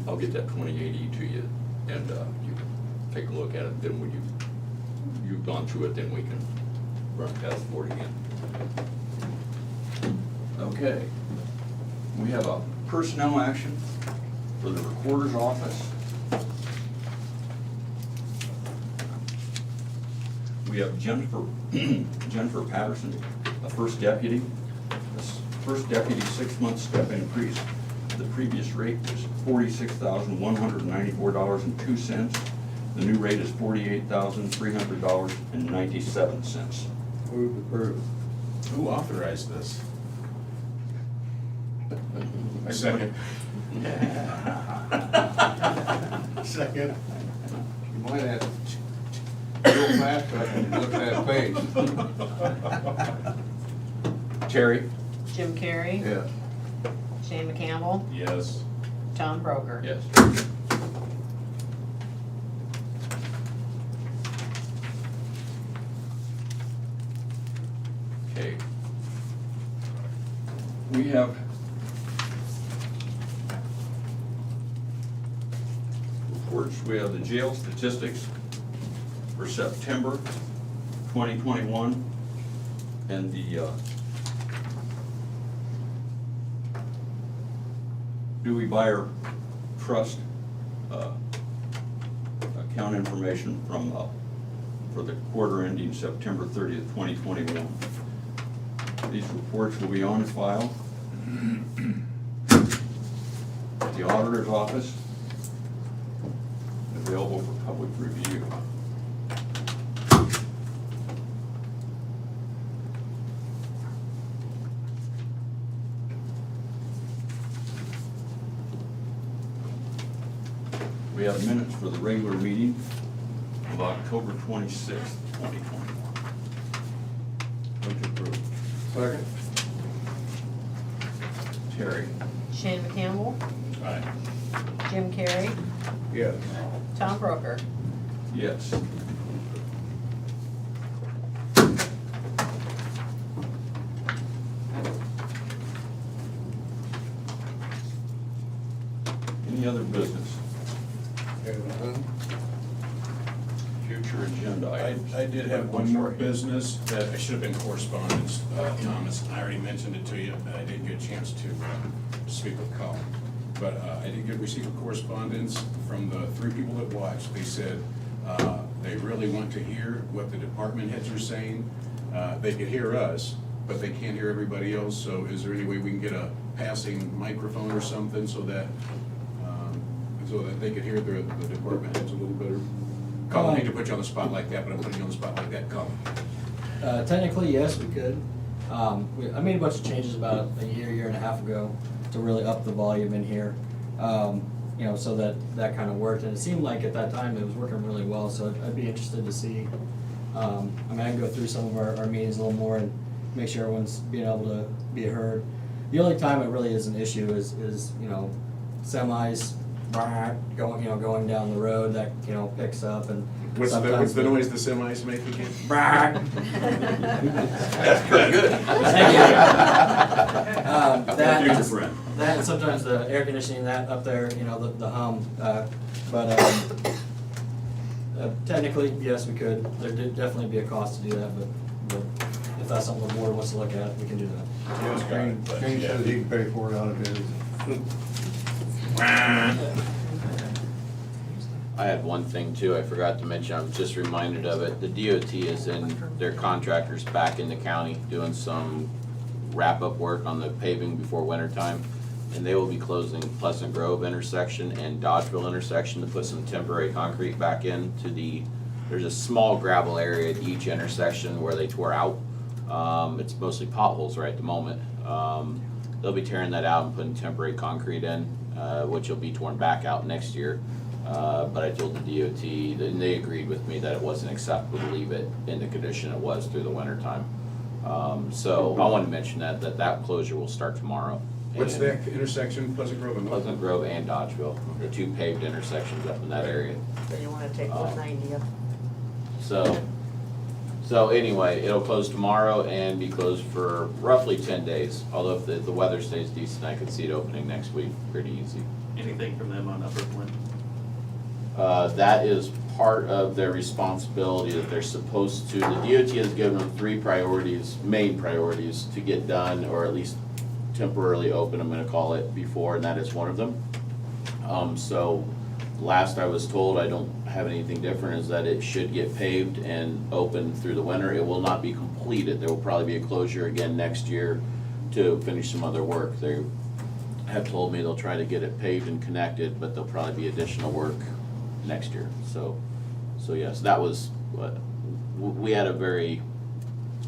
I'll get that 2080 to you, and you can take a look at it. Then when you've gone through it, then we can run past the board again. Okay. We have a personnel action for the recorder's office. We have Jennifer, Jennifer Patterson, a first deputy. This first deputy 6-month step increase. The previous rate was $46,194.02. The new rate is $48,300.97. Move to approve. Who authorized this? I second. Second. You might have to go fast, so I can look at that page. Terry? Jim Carrey. Yes. Shane McCampbell. Yes. Tom Broker. Yes. Okay. We have reports. We have the jail statistics for September 2021 and the Dewey Buyer Trust account information from for the quarter ending September 30th, 2021. These reports will be on file at the auditor's office, available for public review. We have minutes for the regular meeting of October 26th, 2021. Move to approve. Second. Terry? Shane McCampbell. Aye. Jim Carrey. Yes. Tom Broker. Yes. Any other business? Future agenda items? I did have one more business that I should have been correspondence, Thomas. I already mentioned it to you, but I didn't get a chance to speak with Colin. But I did receive a correspondence from the 3 people that watched. They said they really want to hear what the department heads are saying. They could hear us, but they can't hear everybody else. So is there any way we can get a passing microphone or something so that they could hear the department heads a little better? Colin, I hate to put you on the spot like that, but I'm putting you on the spot like that, Colin. Technically, yes, we could. I made a bunch of changes about a year and a half ago to really up the volume in here, you know, so that kind of worked. And it seemed like at that time it was working really well, so I'd be interested to see. I mean, I can go through some of our meetings a little more and make sure everyone's being able to be heard. The only time it really is an issue is you know, semis going down the road that, you know, picks up and What's the noise the semis make again? That's pretty good. That, Future friend. that and sometimes the air conditioning that up there, you know, the hum, but technically, yes, we could. There'd definitely be a cost to do that, but if that's something the board wants to look at, we can do that. Shane says he can pay for it out of his. I had one thing too, I forgot to mention, I was just reminded of it. The DOT is in, their contractors back in the county doing some wrap-up work on the paving before winter time. And they will be closing Pleasant Grove intersection and Dodgeville intersection to put some temporary concrete back into there's a small gravel area at each intersection where they tore out. It's mostly potholes right at the moment. They'll be tearing that out and putting temporary concrete in, which will be torn back out next year. But I told the DOT, and they agreed with me that it wasn't acceptable to leave it in the condition it was through the winter time. So I want to mention that closure will start tomorrow. What's And that intersection, Pleasant Grove and what? Pleasant Grove and Dodgeville, the 2 paved intersections up in that area. So you wanna take 190 up? So anyway, it'll close tomorrow and be closed for roughly 10 days. Although if the weather stays decent, I could see it opening next week, pretty easy. Anything from them on Upper Flint? That is part of their responsibility that they're supposed to, the DOT has given them 3 priorities, main priorities to get done, or at least temporarily open, I'm gonna call it, before, and that is one of them. So last I was told, I don't have anything different, is that it should get paved and open through the winter. It will not be completed. There will probably be a closure again next year to finish some other work. They have told me they'll try to get it paved and connected, but there'll probably be additional work next year. So yes, that was what, we had a very,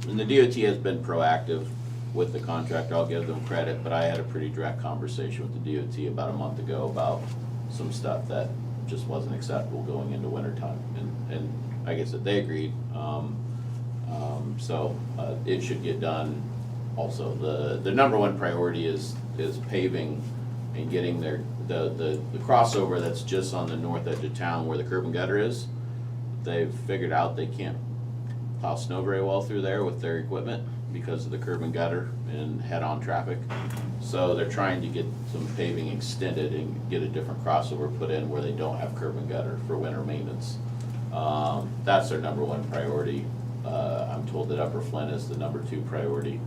and the DOT has been proactive with the contractor, I'll give them credit, but I had a pretty direct conversation with the DOT about a month ago about some stuff that just wasn't acceptable going into winter time, and I guess that they agreed. So it should get done. Also, the number one priority is paving and getting the crossover that's just on the north edge of town where the curb and gutter is. They've figured out they can't plow snow very well through there with their equipment because of the curb and gutter and head-on traffic. So they're trying to get some paving extended and get a different crossover put in where they don't have curb and gutter for winter maintenance. That's their number one priority. I'm told that Upper Flint is the number 2 priority.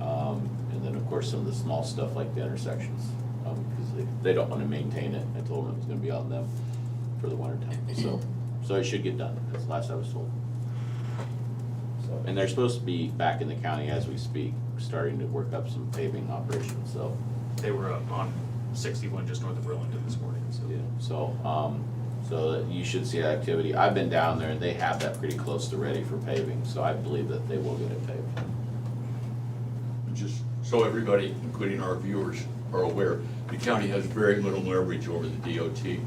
And then of course some of the small stuff like the intersections, because they don't want to maintain it. I told them it was going to be on them for the winter time. So it should get done. That's the last I was told. So, and they're supposed to be back in the county as we speak, starting to work up some paving operations. So They were up on 61 just north of Burlington this morning, so. yeah, so you should see activity. I've been down there and they have that pretty close to ready for paving, so I believe that they will get it paved. Just so everybody, including our viewers, are aware, the county has very little leverage over the DOT.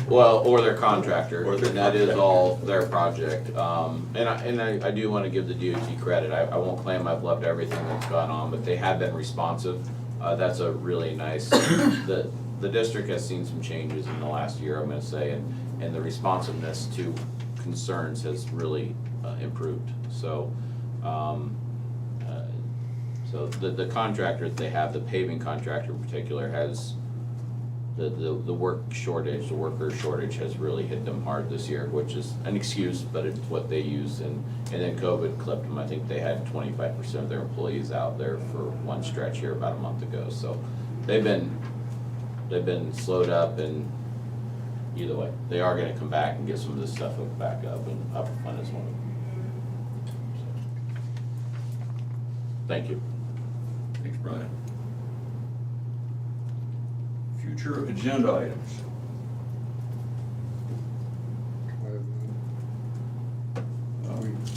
Well, or their contractor, Or their and that is contractor. all their project. And I do want to give the DOT credit. I won't claim I've loved everything that's gone on, but they have been responsive. That's a really nice, the district has seen some changes in the last year, I'm gonna say, and the responsiveness to concerns has really improved. So, so the contractor that they have, the paving contractor in particular, has the work shortage, the worker shortage has really hit them hard this year, which is an excuse, but it's what they use. And then COVID clipped them. I think they had 25% of their employees out there for one stretch here about a month ago. So they've been slowed up, and either way, they are gonna come back and get some of this stuff back up, and Upper Flint is one of them. Thank you. Thanks, Brian. Future agenda items.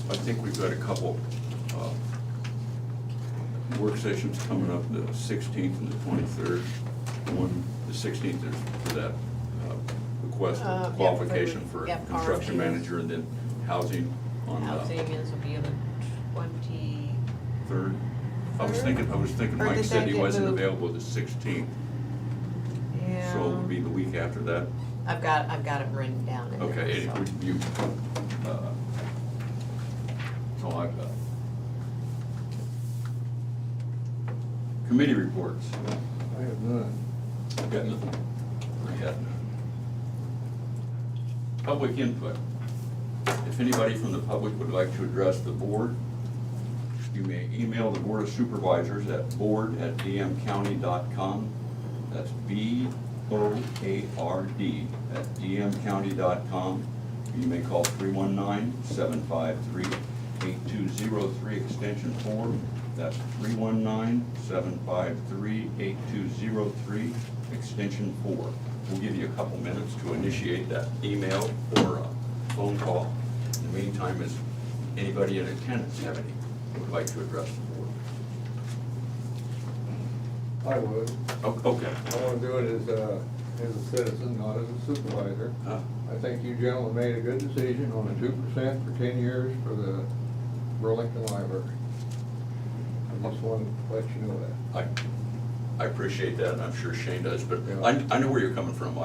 I think we've got a couple work sessions coming up, the 16th and the 23rd. One, the 16th is for that request Yeah, for qualification for- for yeah, construction RFPs. manager, and then housing on Housing is will be the 3rd. I was thinking Or Mike did said that he get wasn't moved? available the 16th, Yeah. so it would be the week after that. I've got it written down in there. Okay, so. and you, that's all I've got. Committee reports. I have none. I've got nothing. I had none. Public input. If anybody from the public would like to address the board, you may email the Board of Supervisors at board@dmcounty.com. That's BOARD@dmcounty.com. You may call 319-753-8203, extension 4. That's 319-753-8203, extension 4. We'll give you a couple minutes to initiate that email or phone call. In the meantime, is anybody in attendance have any who would like to address the board? I would. Okay. I want to do it as a citizen, not as a supervisor. I think you gentlemen made a good decision on the 2% for 10 years for the Burlington Library. I just wanted to let you know that. I appreciate that, and I'm sure Shane does, but Yeah. I know where you're coming from.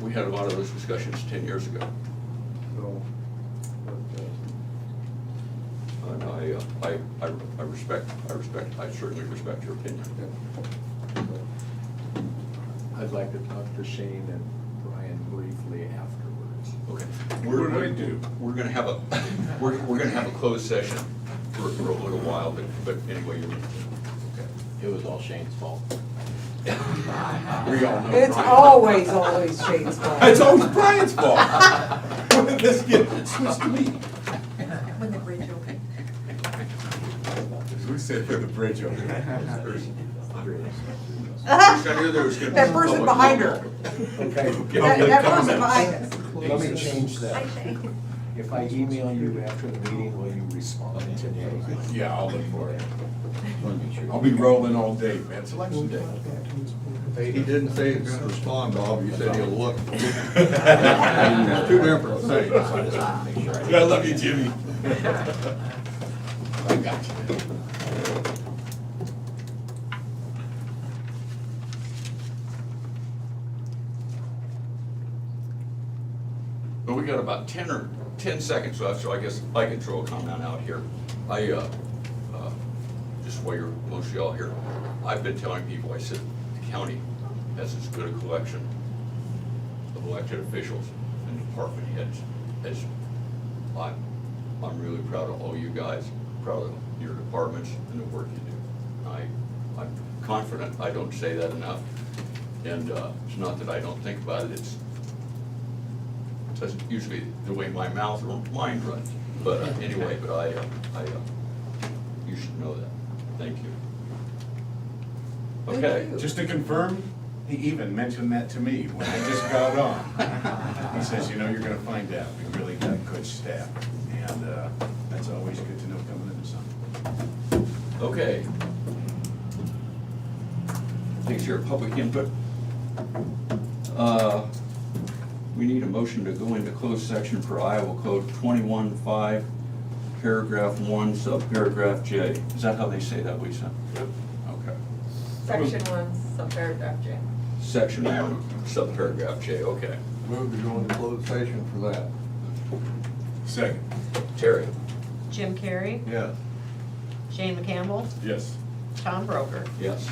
We had a lot of those discussions 10 years ago. So, And I certainly respect your opinion. I'd like to talk to Shane and Brian briefly afterwards. Okay. What did I do? We're gonna have a, we're gonna have a closed session for a little while, but anyway, you're, okay. It was all Shane's fault. We all know. It's Brian. always Shane's fault. It's always Brian's fault. When did this get switched to me? When the bridge opened. Who said for the bridge over That person behind her. Okay, That person behind us. let me change Hi, that. Shane. If I email you after the meeting, will you respond today? Yeah, I'll look for it. Wanna make sure. I'll be rolling all day, man. It's election day. Hey, he didn't say he's gonna respond, Bob, he said he'll look. It's two different things. I love you, Jimmy. I got you. Well, we got about 10 seconds left, so I guess I can throw a comment out here. Just while most of y'all here, I've been telling people, I said, the county has as good a collection of elected officials and department heads as I'm really proud of all you guys, proud of your departments and the work you do. I'm confident, I don't say that enough, and it's not that I don't think about it, that's usually the way my mouth or mind runs. But anyway, you should know that. Thank you. Okay. Just to confirm, he even mentioned that to me when I just got on. He says, you know, you're gonna find out, we really got good staff. And that's always good to know coming into something. Okay. Takes care of public input. We need a motion to go into closed section for Iowa Code 21-5, paragraph 1, subparagraph J. Is that how they say that, Lisa? Yep. Okay. Section 1, subparagraph J. Section 1, subparagraph J, okay. Move to go into closed session for that. Second. Terry? Jim Carrey, Yes. Shane McCampbell, Yes. Tom Broker. Yes.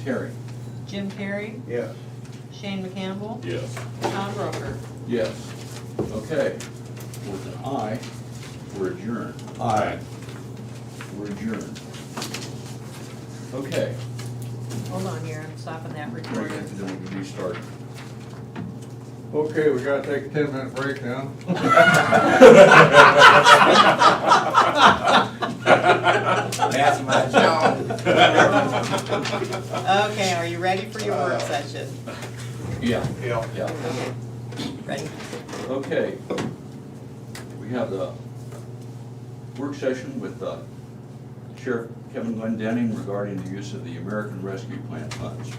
Terry? Jim Carrey, Yes. Shane McCampbell, Yes. Tom Roker. Yes. Okay. With an aye, we're adjourned. Aye. We're adjourned. Okay. Hold on here, I'm stopping that recording. Then we restart. Okay, we gotta take a 10-minute break now. That's my job. Okay, are you ready for your work session? Yeah. Yeah. Yeah. Okay. Ready? Okay. We have the work session with Sheriff Kevin Glendenning regarding the use of the American Rescue Plan funds.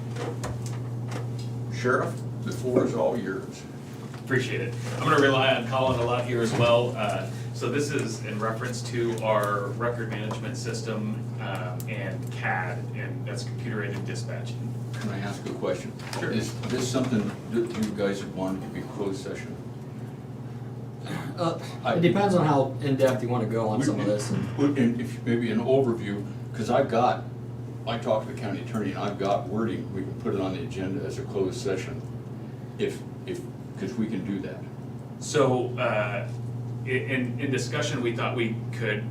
Sheriff, the floor is all yours. Appreciate it. I'm gonna rely on Colin a lot here as well. So this is in reference to our record management system and CAD, and that's computer-aided dispatching. Can I ask a question? Sure. Is this something that you guys have wanted to be closed session? It depends on how in-depth you wanna go on some of this. If maybe an overview, because I talked to the county attorney and I've got wording, we can put it on the agenda as a closed session, because we can do that. So, in discussion, we thought we could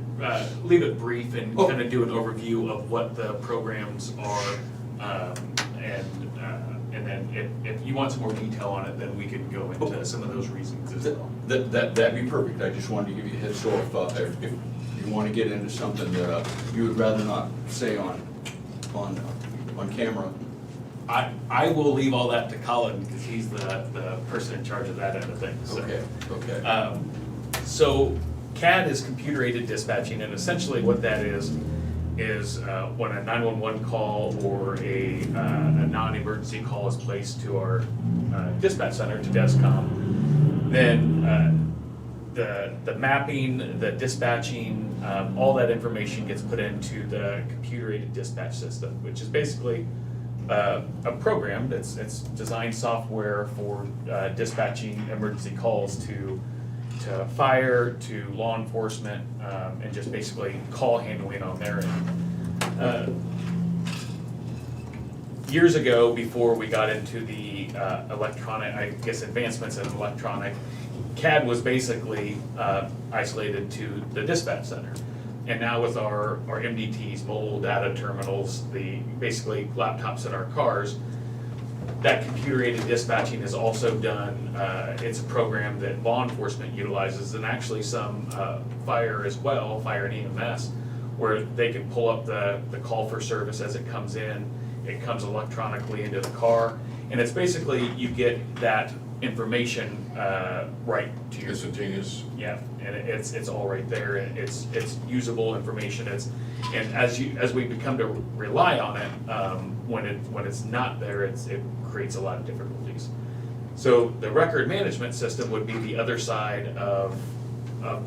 leave it brief and kind of do an overview of what the programs are, and then if you want some more detail on it, then we can go into some of those reasons as well. That'd be perfect. I just wanted to give you a heads up if you want to get into something that you would rather not say on camera. I will leave all that to Colin because he's the person in charge of that end of things. So. Okay. So CAD is computer-aided dispatching, and essentially what that is when a 911 call or a non-emergency call is placed to our dispatch center, to DESCOM, then the mapping, the dispatching, all that information gets put into the computer-aided dispatch system, which is basically a program that's designed software for dispatching emergency calls to fire, to law enforcement, and just basically call handling on their end. Years ago, before we got into the electronic, I guess, advancements in electronic, CAD was basically isolated to the dispatch center. And now with our MDTs, mobile data terminals, the basically laptops in our cars, that computer-aided dispatching is also done. It's a program that law enforcement utilizes, and actually some fire as well, fire and EMS, where they can pull up the call for service as it comes in. It comes electronically into the car, and it's basically you get that information right to your Instantaneous. Yeah, and it's all right there. It's usable information. And as we become to rely on it, when it's not there, it creates a lot of difficulties. So the record management system would be the other side of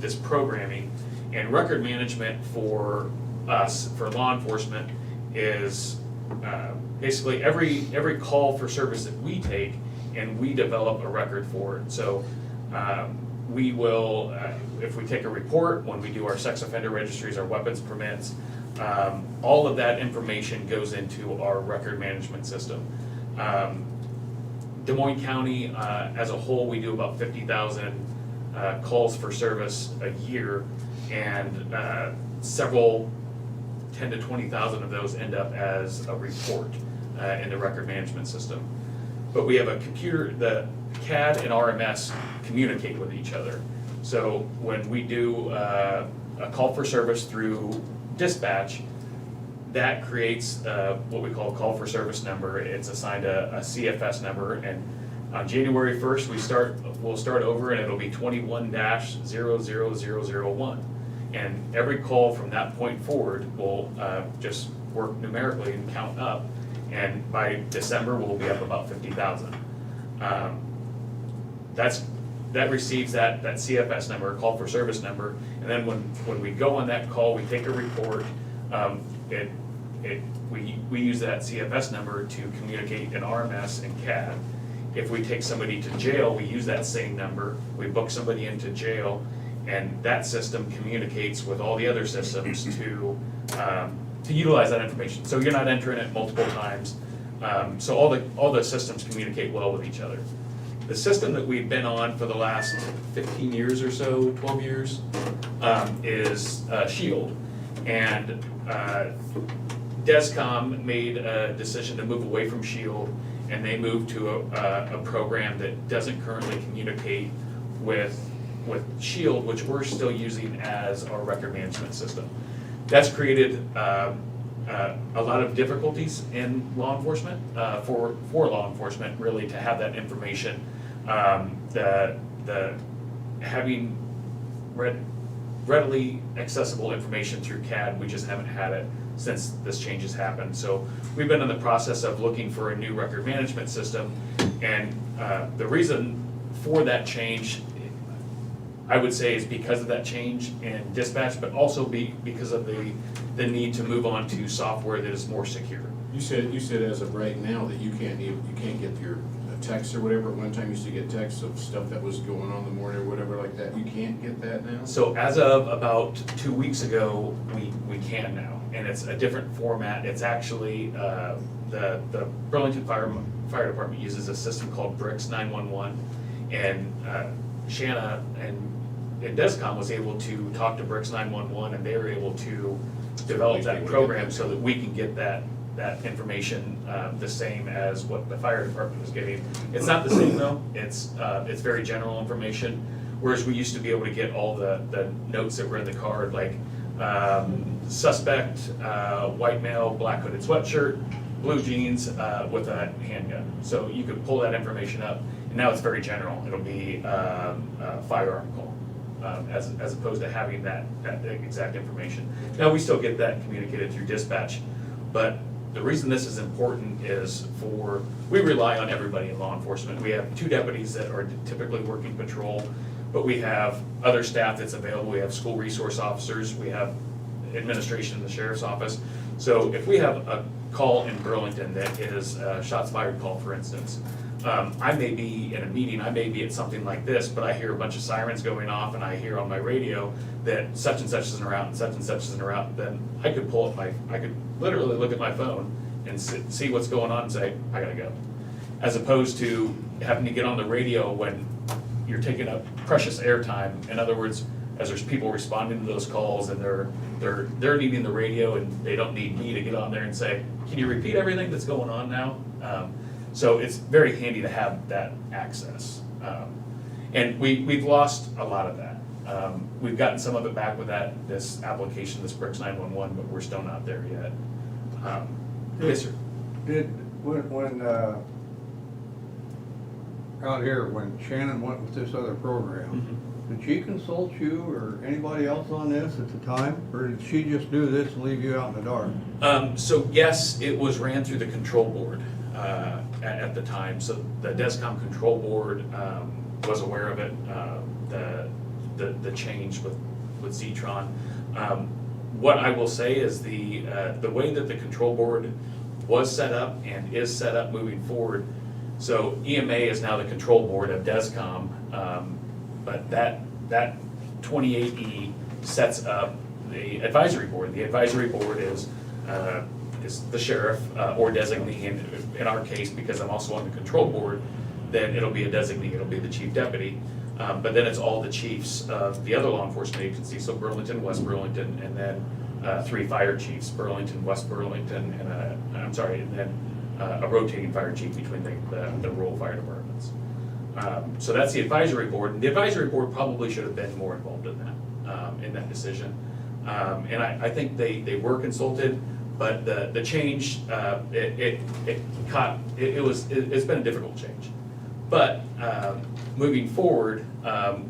this programming, and record management for us, for law enforcement, is basically every call for service that we take, and we develop a record for it. So we will, if we take a report, when we do our sex offender registries, our weapons permits, all of that information goes into our record management system. Des Moines County, as a whole, we do about 50,000 calls for service a year, and several 10 to 20,000 of those end up as a report in the record management system. But we have a computer, the CAD and RMS communicate with each other. So when we do a call for service through dispatch, that creates what we call a call for service number. It's assigned a CFS number, and on January 1st, we'll start over, and it'll be 21-00001. And every call from that point forward will just work numerically and count up. And by December, we'll be up about 50,000. That receives that CFS number, call for service number, and then when we go on that call, we take a report. We use that CFS number to communicate in RMS and CAD. If we take somebody to jail, we use that same number. We book somebody into jail, and that system communicates with all the other systems to utilize that information. So you're not entering it multiple times. So all the systems communicate well with each other. The system that we've been on for the last 15 years or so, 12 years, is Shield. And DESCOM made a decision to move away from Shield, and they moved to a program that doesn't currently communicate with Shield, which we're still using as our record management system. That's created a lot of difficulties in law enforcement, for law enforcement, really, to have that information. Having readily accessible information through CAD, we just haven't had it since this change has happened. So we've been in the process of looking for a new record management system, and the reason for that change, I would say, is because of that change in dispatch, but also because of the need to move on to software that is more secure. You said as of right now that you can't get your texts or whatever. At one time you used to get texts of stuff that was going on in the morning or whatever like that. You can't get that now? So as of about 2 weeks ago, we can now, and it's a different format. It's actually, the Burlington Fire Department uses a system called BRICS 911, and Shanna and DESCOM was able to talk to BRICS 911, and they were able to develop that program so that we can get that information the same as what the fire department was getting. It's not the same though. It's very general information, whereas we used to be able to get all the notes that were in the card, like suspect, white male, black hooded sweatshirt, blue jeans with a handgun. So you could pull that information up, and now it's very general. It'll be a firearm call. As opposed to having that exact information. Now, we still get that communicated through dispatch, but the reason this is important is we rely on everybody in law enforcement. We have 2 deputies that are typically working patrol, but we have other staff that's available. We have school resource officers, we have administration in the sheriff's office. So if we have a call in Burlington that is a shots fired call, for instance, I may be in a meeting, I may be at something like this, but I hear a bunch of sirens going off, and I hear on my radio that such and such is en route and such and such is en route. Then I could I could literally look at my phone and see what's going on and say, I gotta go. As opposed to having to get on the radio when you're taking up precious airtime. In other words, as there's people responding to those calls, and they're needing the radio, and they don't need me to get on there and say, can you repeat everything that's going on now? So it's very handy to have that access. And we've lost a lot of that. We've gotten some of it back with this application, this BRICS 911, but we're still not there yet. Yes, sir. When out here, when Shannon went with this other program, did she consult you or anybody else on this at the time? Or did she just do this and leave you out in the dark? So yes, it was ran through the control board at the time. So the DESCOM control board was aware of it, the change with Zetron. What I will say is the way that the control board was set up and is set up moving forward. So EMA is now the control board of DESCOM, but that 28E sets up the advisory board. The advisory board is the sheriff or designee. In our case, because I'm also on the control board, then it'll be a designee. It'll be the chief deputy. But then it's all the chiefs of the other law enforcement agencies. So Burlington, West Burlington, and then 3 fire chiefs: Burlington, West Burlington, and then a rotating fire chief between the rural fire departments. So that's the advisory board. And the advisory board probably should have been more involved in that decision. And I think they were consulted, but the change, it's been a difficult change. But moving forward,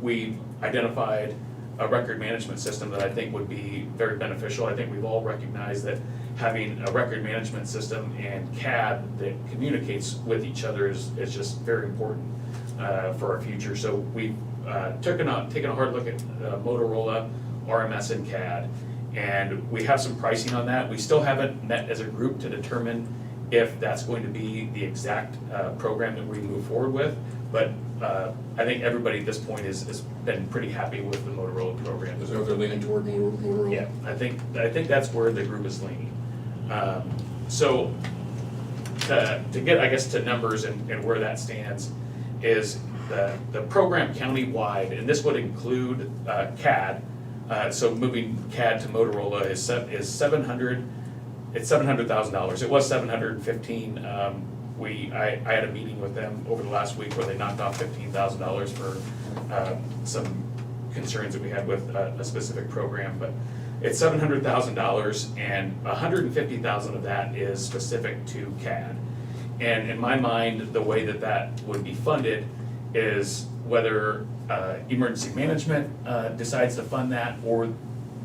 we've identified a record management system that I think would be very beneficial. I think we've all recognized that having a record management system and CAD that communicates with each other is just very important for our future. So we've taken a hard look at Motorola, RMS, and CAD, and we have some pricing on that. We still haven't met as a group to determine if that's going to be the exact program that we move forward with, but I think everybody at this point has been pretty happy with the Motorola program. Is that they're leaning toward Motorola? Yeah, I think that's where the group is leaning. So to get, I guess, to numbers and where that stands, is the program countywide, and this would include CAD, so moving CAD to Motorola is $700,000. It was 715. I had a meeting with them over the last week where they knocked off $15,000 for some concerns that we had with a specific program, but it's $700,000, and $150,000 of that is specific to CAD. And in my mind, the way that would be funded is whether emergency management decides to fund that, or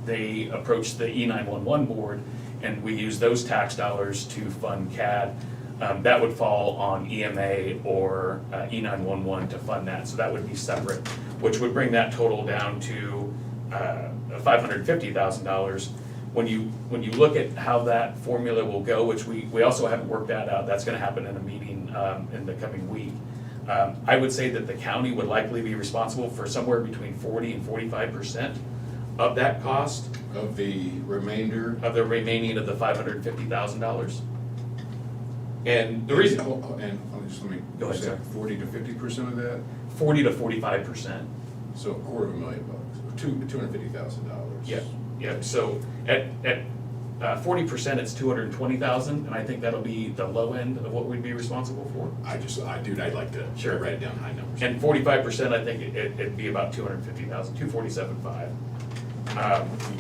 they approach the E911 board and we use those tax dollars to fund CAD. That would fall on EMA or E911 to fund that, so that would be separate, which would bring that total down to $550,000. When you look at how that formula will go, which we also haven't worked that out, that's gonna happen in a meeting in the coming week. I would say that the county would likely be responsible for somewhere between 40 and 45% of that cost. Of the remainder? Of the remaining of the $550,000. And the reason. And just let me. Go ahead, is that sir. 40 to 50% of that? 40 to 45%. So $250,000. Yeah, yeah, so at 40%, it's 220,000, and I think that'll be the low end of what we'd be responsible for. I'd like to Sure. write down high numbers. And 45%, I think it'd be about 250,000, 247.5.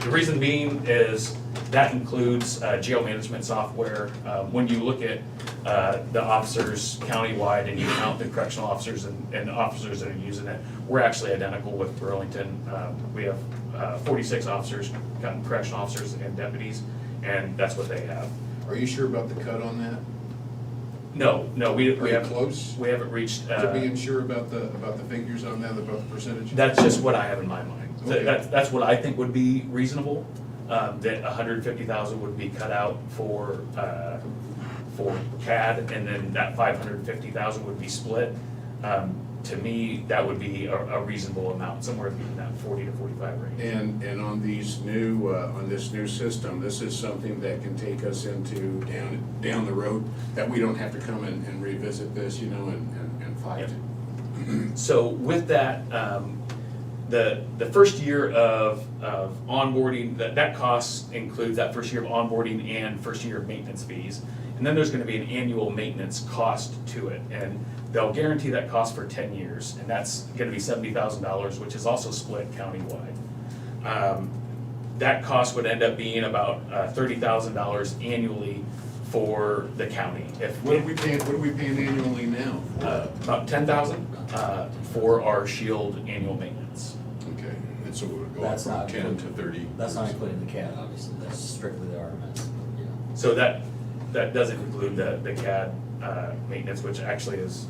The reason being is that includes jail management software. When you look at the officers countywide and you count the correctional officers and officers that are using it, we're actually identical with Burlington. We have 46 officers, counting correctional officers and deputies, and that's what they have. Are you sure about the cut on that? No, we Are you haven't. close? We haven't reached. To being sure about the figures on that, about the percentage? That's just what I have in my mind. Okay. That's what I think would be reasonable, that 150,000 would be cut out for CAD, and then that 550,000 would be split. To me, that would be a reasonable amount, somewhere between that 40 to 45 range. And on these new, on this new system, this is something that can take us into down the road, that we don't have to come and revisit this, and fight. So with that, the first year of onboarding, that cost includes that first year of onboarding and first year of maintenance fees. And then there's gonna be an annual maintenance cost to it, and they'll guarantee that cost for 10 years, and that's gonna be $70,000, which is also split countywide. That cost would end up being about $30,000 annually for the county. What are we paying annually now? About $10,000 for our Shield annual maintenance. Okay, and so it would go up That's from not 10 to including- 30? That's not including the CAD, obviously, that's strictly the RMS, yeah. So that doesn't include the CAD maintenance, which actually it's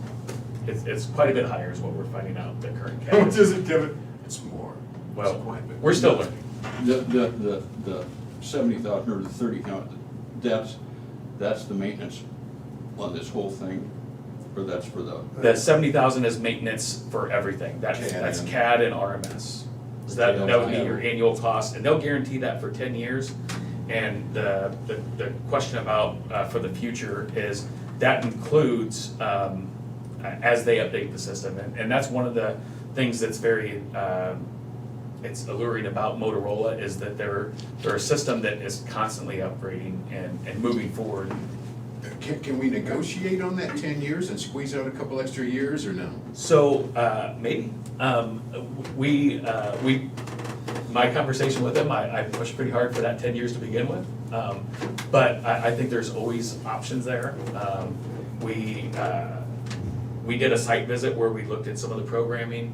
quite a bit higher is what we're finding out, the current CAD. How much is it, Kevin? It's more. Well, It's quite a bit. we're still learning. The 70,000 or the 30 count, that's the maintenance on this whole thing, or that's for The 70,000 is maintenance for everything, that's CAD. CAD and RMS. So that would be your annual cost, and they'll guarantee that for 10 years. And the question about, for the future is, that includes, as they update the system, and that's one of the things that's very, it's alluring about Motorola, is that they're a system that is constantly upgrading and moving forward. Can we negotiate on that 10 years and squeeze out a couple extra years, or no? So, maybe, my conversation with them, I pushed pretty hard for that 10 years to begin with. But I think there's always options there. We did a site visit where we looked at some of the programming.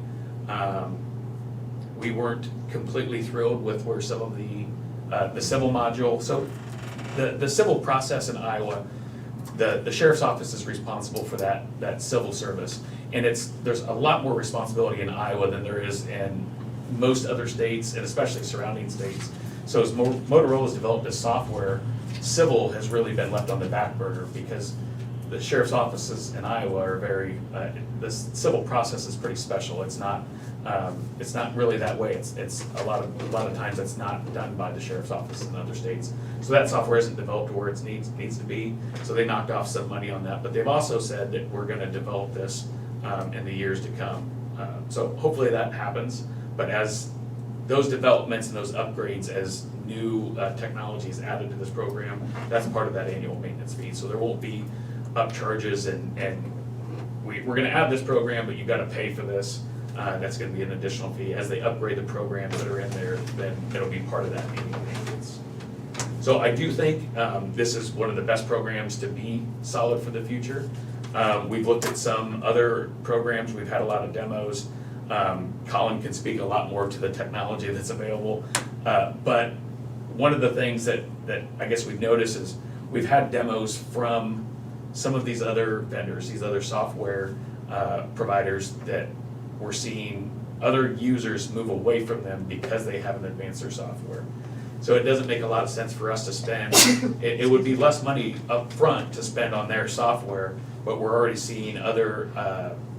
We weren't completely thrilled with where some of the civil module, so the civil process in Iowa, the sheriff's office is responsible for that civil service. And there's a lot more responsibility in Iowa than there is in most other states, and especially surrounding states. So as Motorola's developed this software, civil has really been left on the back burner, because the sheriff's offices in Iowa are very, the civil process is pretty special. It's not It's not really that way. It's a lot of times it's not done by the sheriff's office in other states. So that software isn't developed where it needs to be, so they knocked off some money on that. But they've also said that we're gonna develop this in the years to come. So hopefully that happens, but as those developments and those upgrades, as new technologies added to this program, that's part of that annual maintenance fee. So there won't be upcharges and we're gonna add this program, but you gotta pay for this. That's gonna be an additional fee. As they upgrade the programs that are in there, then it'll be part of that annual maintenance. So I do think this is one of the best programs to be solid for the future. We've looked at some other programs, we've had a lot of demos. Colin can speak a lot more to the technology that's available. But one of the things that I guess we've noticed is we've had demos from some of these other vendors, these other software providers, that we're seeing other users move away from them because they haven't advanced their software. So it doesn't make a lot of sense for us to spend, it would be less money up front to spend on their software, but we're already seeing other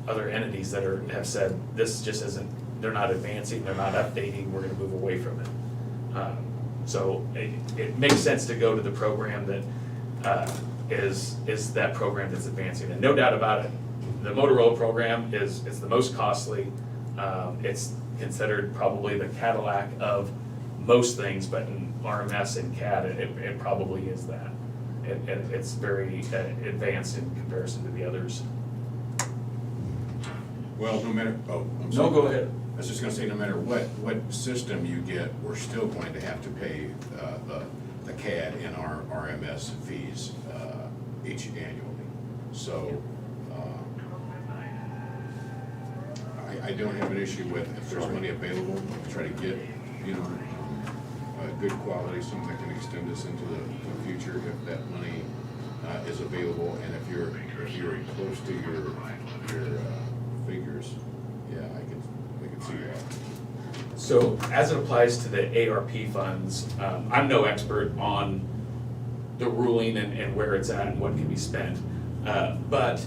entities that have said, this just isn't, they're not advancing, they're not updating, we're gonna move away from it. So it makes sense to go to the program that is that program that's advancing, and no doubt about it, the Motorola program is the most costly. It's considered probably the Cadillac of most things, but in RMS and CAD, it probably is that. It's very advanced in comparison to the others. Well, no matter, I'm No, sorry. go ahead. I was just gonna say, no matter what system you get, we're still going to have to pay the CAD and our RMS fees each annually. So, I don't have an issue with if there's money available, to try to get, good quality, something that can extend us into the future if that money is available, and if you're close to your figures, yeah, I could see that. So as it applies to the ARP funds, I'm no expert on the ruling and where it's at and what can be spent. But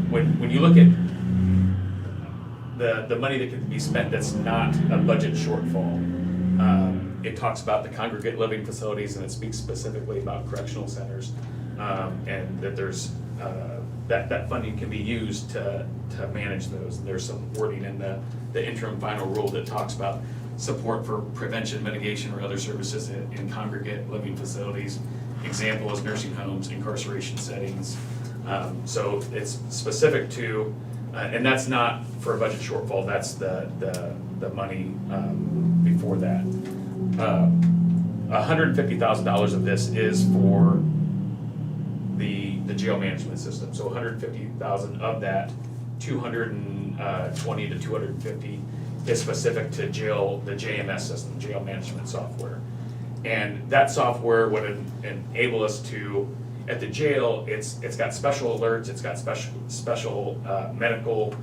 when you look at the money that can be spent that's not a budget shortfall, it talks about the congregate living facilities, and it speaks specifically about correctional centers, and that there's that funding can be used to manage those. There's some wording in the interim final rule that talks about support for prevention, mitigation, or other services in congregate living facilities. Example is nursing homes, incarceration settings. So it's specific to, and that's not for a budget shortfall, that's the money before that. $150,000 of this is for the jail management system. So 150,000 of that, 220 to 250 is specific to the JMS system, jail management software. And that software would enable us to, at the jail, it's got special alerts, it's got special medical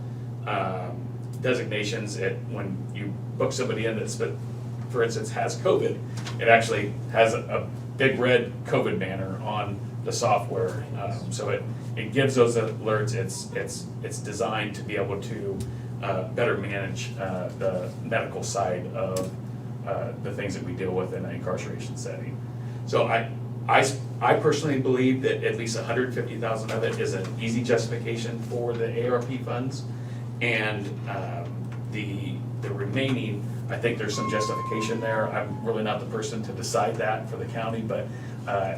designations. When you book somebody in that's, for instance, has COVID, it actually has a big red COVID banner on the software. So it gives those alerts. It's designed to be able to better manage the medical side of the things that we deal with in an incarceration setting. So I personally believe that at least 150,000 of it is an easy justification for the ARP funds, and the remaining, I think there's some justification there. I'm really not the person to decide that for the county, but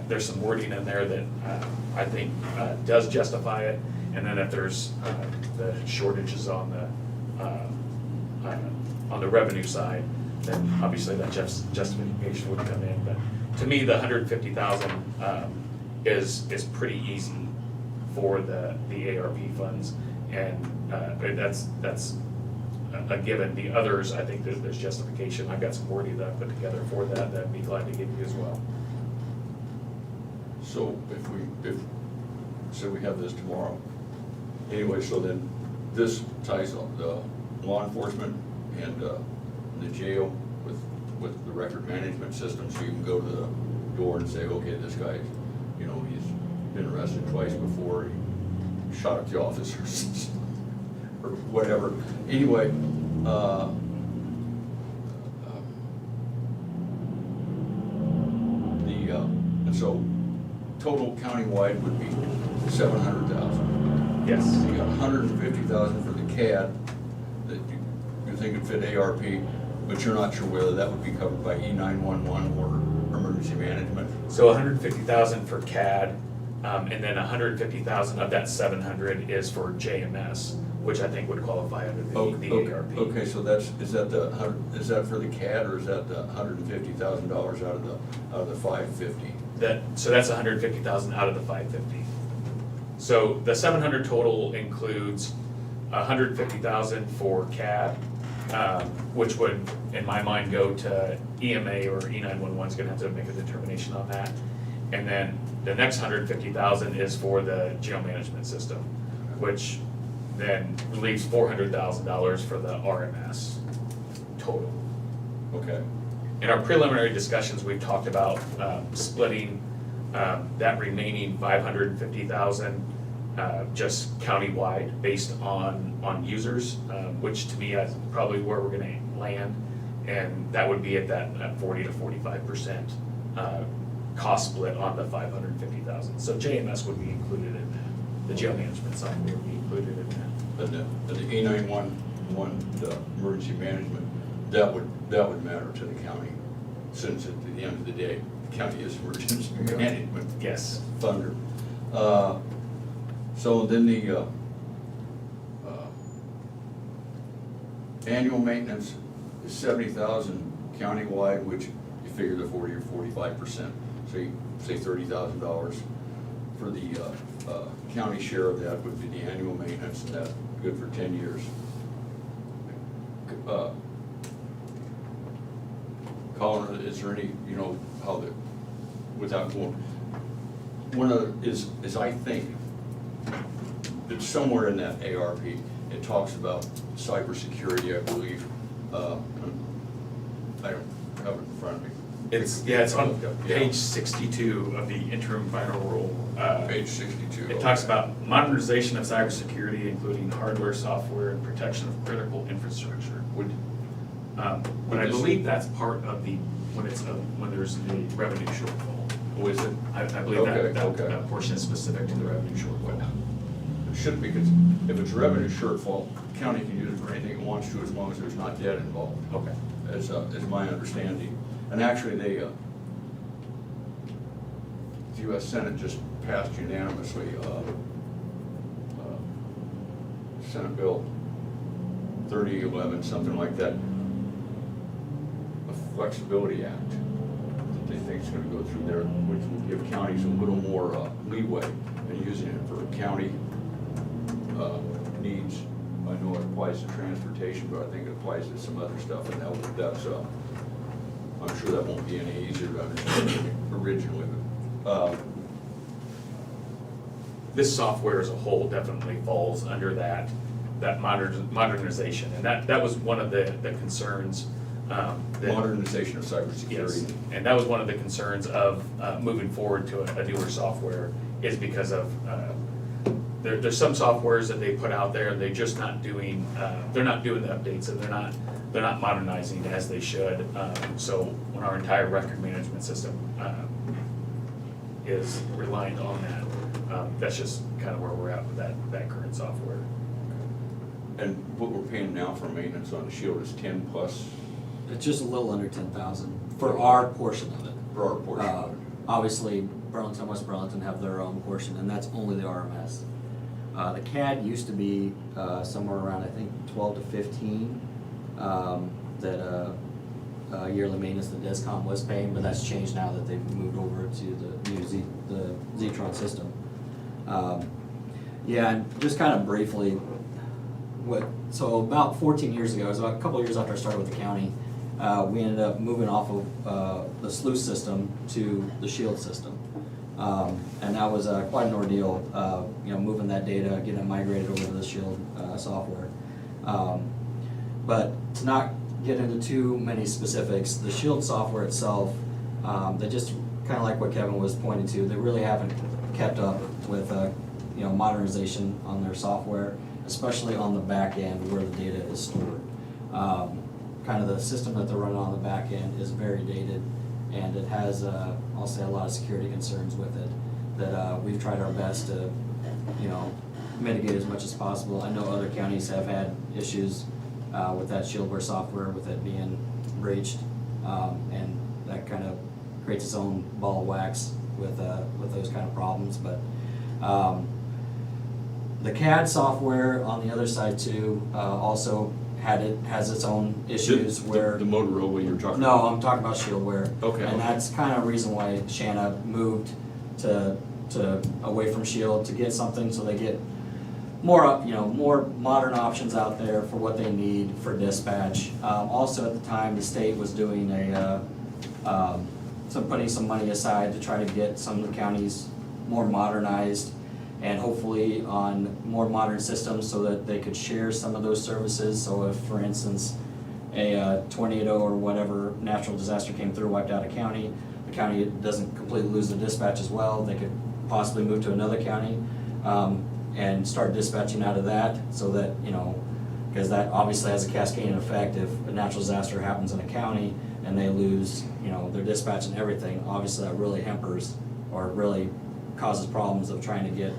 there's some wording in there that I think does justify it. And then if there's the shortages on the revenue side, then obviously that justification would come in. But to me, the 150,000 is pretty easy for the ARP funds, and that's a given. The others, I think there's justification. I've got some wording that I put together for that I'd be glad to give you as well. So so we have this tomorrow. Anyway, so then this ties on the law enforcement and the jail with the record management system, so you can go to the door and say, okay, this guy, he's been arrested twice before, he shot at the officers. or whatever. Anyway, and so total countywide would be 700,000. Yes. You got 150,000 for the CAD that you think would fit ARP, but you're not sure whether that would be covered by E911 or emergency management. So 150,000 for CAD, and then 150,000 of that 700 is for JMS, which I think would qualify under the ARP. Okay, so is that for the CAD, or is that the $150,000 out of the 550? So that's 150,000 out of the 550. So the 700 total includes 150,000 for CAD, which would, in my mind, go to EMA, or E911 is gonna have to make a determination on that. And then the next 150,000 is for the jail management system, which then leaves $400,000 for the RMS total. Okay. In our preliminary discussions, we've talked about splitting that remaining 550,000 just countywide based on users, which to me is probably where we're gonna land. And that would be at that 40 to 45% cost split on the 550,000. So JMS would be included in that. The jail management side would be included in that. And the E911, the emergency management, that would matter to the county, since at the end of the day, the county is emergency management. Yes. Thunder. So then the annual maintenance is 70,000 countywide, which you figure the 40 or 45%. So you say $30,000 for the county share of that would be the annual maintenance, and that's good for 10 years. Colin, is there any, how the, without going, one of the, is I think, it's somewhere in that ARP, it talks about cybersecurity, I believe. I don't have it in front of me. It's on page 62 of the interim final rule. Page 62. It talks about modernization of cybersecurity, including hardware, software, and protection of critical infrastructure. But I believe that's part of the, when there's the revenue shortfall. Oh, is it? I believe Okay. that portion is specific to the revenue shortfall. It should be, because if it's revenue shortfall, the county can use it for anything it wants to, as long as there's not debt involved. Okay. Is my understanding. And actually, the US Senate just passed unanimously, Senate Bill 3011, something like that, a flexibility act that they think is gonna go through there, which will give counties a little more leeway in using it for county needs. I know it applies to transportation, but I think it applies to some other stuff, and that's I'm sure that won't be any easier to understand originally, but This software as a whole definitely falls under that modernization, and that was one of the concerns. Modernization of cybersecurity. Yes, and that was one of the concerns of moving forward to a newer software, is because of, there's some softwares that they put out there and they're just not doing, they're not doing the updates, and they're not modernizing as they should. So when our entire record management system is reliant on that, that's just kind of where we're at with that current software. And what we're paying now for maintenance on the Shield is 10 plus? It's just a little under 10,000 for our portion of it. For our portion of it. Obviously, Burlington and West Burlington have their own portion, and that's only the RMS. The CAD used to be somewhere around, I think, 12 to 15 that yearly maintenance that DESCOM was paying, but that's changed now that they've moved over to the new Zetron system. Yeah, and just kind of briefly, so about 14 years ago, it was about a couple of years after I started with the county, we ended up moving off of the SLUICE system to the SHIELD system. And that was quite an ordeal, moving that data, getting it migrated over to the SHIELD software. But to not get into too many specifics, the SHIELD software itself, they just kind of like what Kevin was pointing to, they really haven't kept up with modernization on their software. especially on the back end where the data is stored. Kind of the system that they're running on the back end is very dated, and it has, I'll say, a lot of security concerns with it that we've tried our best to, mitigate as much as possible. I know other counties have had issues with that shieldware software, with it being breached, and that kind of creates its own ball of wax with those kind of problems. But the CAD software on the other side too also has its own issues where The Motorola you're talking no, about? I'm talking about shieldware. Okay. And that's kind of the reason why Shanna moved to away from Shield, to get something so they get more more modern options out there for what they need for dispatch. Also at the time, the state was doing putting some money aside to try to get some of the counties more modernized and hopefully on more modern systems so that they could share some of those services. So if, for instance, a tornado or whatever natural disaster came through, wiped out a county, the county doesn't completely lose the dispatch as well. They could possibly move to another county and start dispatching out of that, so that, because that obviously has a cascading effect. If a natural disaster happens in a county and they lose, their dispatch and everything, obviously that really hampers or really causes problems of trying to get,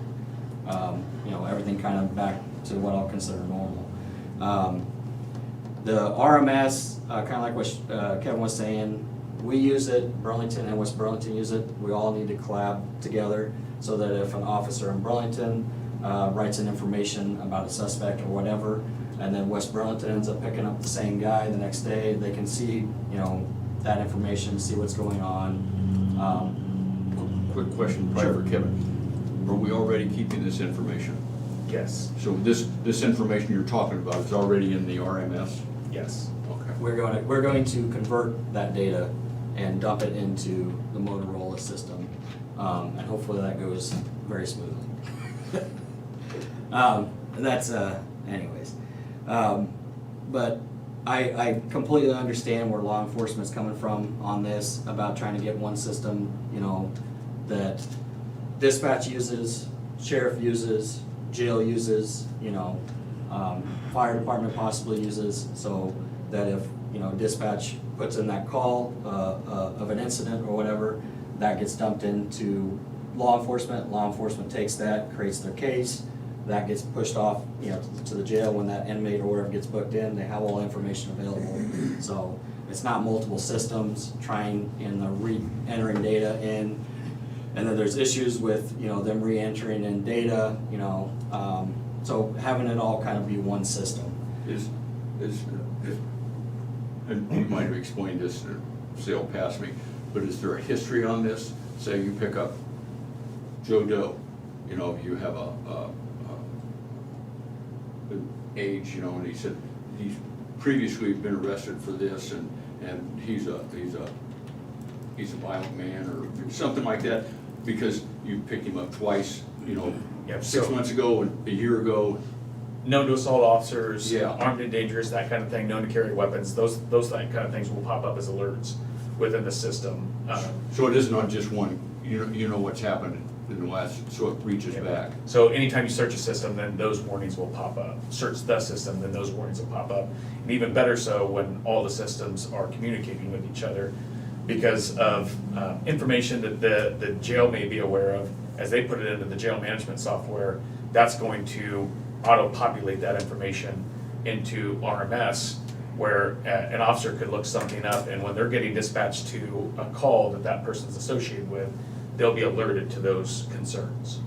everything kind of back to what I'll consider normal. The RMS, kind of like what Kevin was saying, we use it, Burlington and West Burlington use it. We all need to collab together so that if an officer in Burlington writes an information about a suspect or whatever, and then West Burlington ends up picking up the same guy the next day, they can see, that information, see what's going on. Quick question, probably for Kevin. Are we already keeping this information? Yes, So this information you're talking about is already in the RMS? yes. Okay. We're going to convert that data and dump it into the Motorola system, and hopefully that goes very smoothly. That's anyways. But I completely understand where law enforcement's coming from on this, about trying to get one system, that dispatch uses, sheriff uses, jail uses, fire department possibly uses, so that if, dispatch puts in that call of an incident or whatever, that gets dumped into law enforcement takes that, creates their case, that gets pushed off, to the jail. When that inmate or whatever gets booked in, they have all the information available. So it's not multiple systems trying re-entering data in, and then there's issues with, them re-entering in data, so having it all kind of be one system. And you might have explained this, sailed past me, but is there a history on this? Say you pick up Joe Doe, you have an age, and he said he's previously been arrested for this, and he's a violent man or something like that, because you picked him up twice, Yep, 6 months ago and a year ago. Known to assault officers, Yeah. armed and dangerous, that kind of thing, known to carry weapons, those kind of things will pop up as alerts within the system. So it is not just one, you know what's happened in the last, so it reaches back. So anytime you search a system, then those warnings will pop up. Search the system, then those warnings will pop up. And even better so when all the systems are communicating with each other, because of information that the jail may be aware of. As they put it into the jail management software, that's going to auto-populate that information into RMS, where an officer could look something up, and when they're getting dispatched to a call that person's associated with, they'll be alerted to those concerns.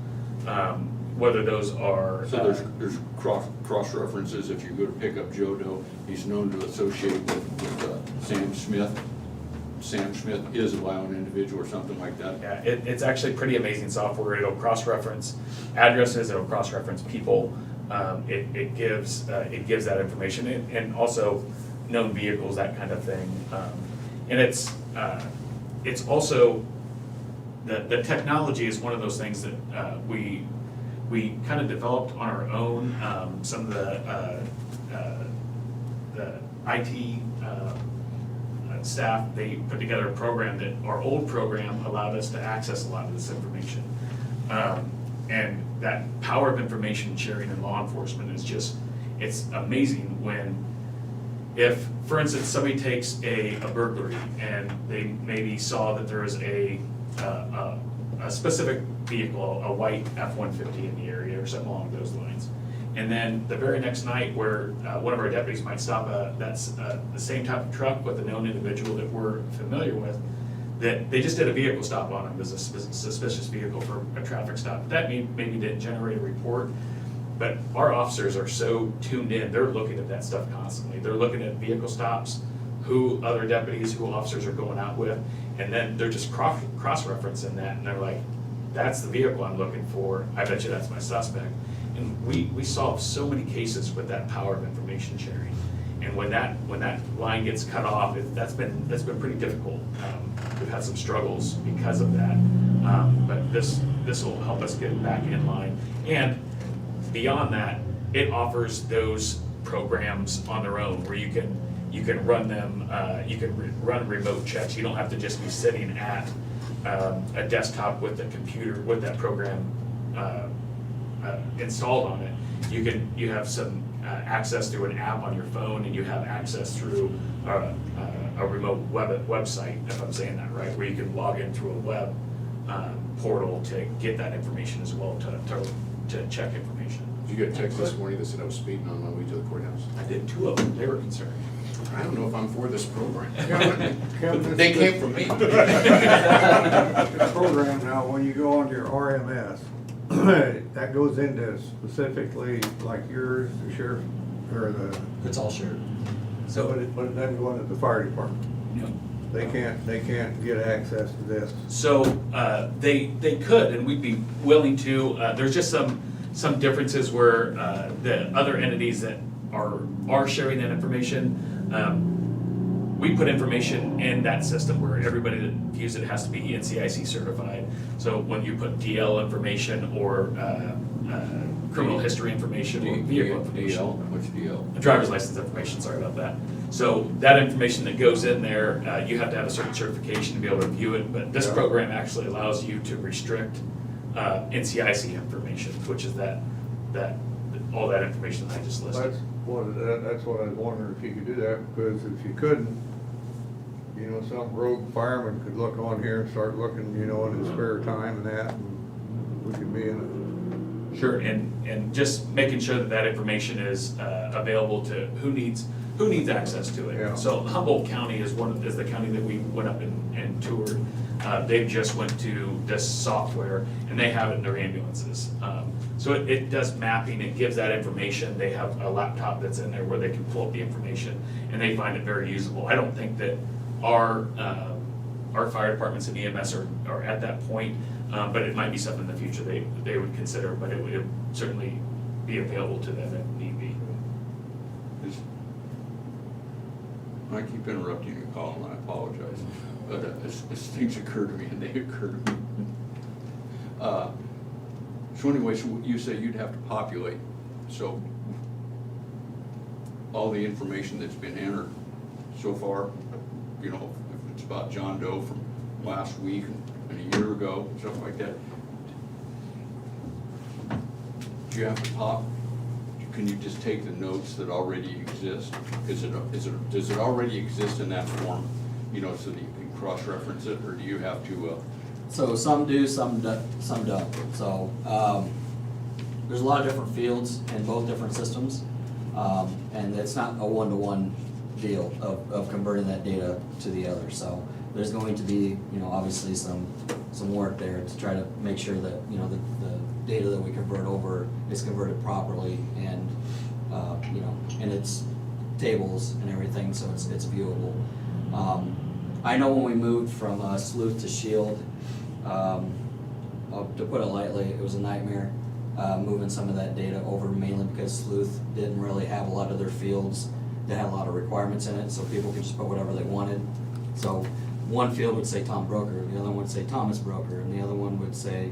Whether those are. So there's cross references. If you go to pick up Joe Doe, he's known to associate with Sam Smith. Sam Smith is a violent individual or something like that. Yeah, it's actually pretty amazing software. It'll cross-reference addresses, it'll cross-reference people. It gives that information, and also known vehicles, that kind of thing. And it's also, the technology is one of those things that we kind of developed on our own. Some of the IT staff, they put together a program that our old program allowed us to access a lot of this information. And that power of information sharing in law enforcement is just, it's amazing when, if, for instance, somebody takes a burglary and they maybe saw that there is a specific vehicle, a white F-150 in the area or something along those lines. And then the very next night where one of our deputies might stop the same type of truck with a known individual that we're familiar with, that they just did a vehicle stop on him, it was a suspicious vehicle for a traffic stop. That maybe didn't generate a report, but our officers are so tuned in, they're looking at that stuff constantly. They're looking at vehicle stops, who other deputies, who officers are going out with, and then they're just cross-referencing that, and they're like, that's the vehicle I'm looking for, I bet you that's my suspect. And we solve so many cases with that power of information sharing. And when that line gets cut off, that's been pretty difficult. We've had some struggles because of that, but this will help us get back in line. And beyond that, it offers those programs on their own where you can run them. You can run remote checks. You don't have to just be sitting at a desktop with the computer with that program installed on it. You have some access through an app on your phone, and you have access through a remote website, if I'm saying that right, where you can log in through a web portal to get that information as well, to check information. Did you get a text this morning that said I was speeding on my way to the courthouse? I did, 2 of them, they were concerned. I don't know if I'm for this program. Kevin, They came from me. The program now, when you go on your RMS, that goes into specifically like yours, the sheriff, or the, It's all shared. but it doesn't go into the fire department. Yeah. They can't get access to this. So they could, and we'd be willing to. There's just some differences where the other entities that are sharing that information, we put information in that system where everybody that views it has to be NCIC certified. So when you put DL information or criminal history information or vehicle information. DL, what's DL? Driver's license information, sorry about that. So that information that goes in there, you have to have a certain certification to be able to view it, but this program actually allows you to restrict NCIC information, which is all that information that I just listed. That's what I was wondering, if you could do that, because if you couldn't, some rogue fireman could look on here and start looking, in his spare time and that, and we could be in Sure, and just making sure that information is available to who needs access to it. Yeah. So Humboldt County is the county that we went up and toured. They just went to this software, and they have it in their ambulances. So it does mapping, it gives that information. They have a laptop that's in there where they can pull up the information, and they find it very usable. I don't think that our fire departments and EMS are at that point, but it might be something in the future they would consider, but it would certainly be available to them if need be. I keep interrupting your call, and I apologize, but as things occur to me, and they occur to me. So anyways, you say you'd have to populate, so all the information that's been entered so far, if it's about John Doe from last week and a year ago, stuff like that, do you have to can you just take the notes that already exist? Does it already exist in that form, so that you can cross-reference it, or do you have to? So some do, some don't. So there's a lot of different fields in both different systems, and it's not a one-to-one deal of converting that data to the other. So there's going to be, obviously some work there to try to make sure that, the data that we convert over is converted properly and, in its tables and everything, so it's viewable. I know when we moved from Sleuth to Shield, to put it lightly, it was a nightmare moving some of that data over, mainly because Sleuth didn't really have a lot of their fields that had a lot of requirements in it, so people could just put whatever they wanted. So one field would say Tom Broker, the other one would say Thomas Broker, and the other one would say,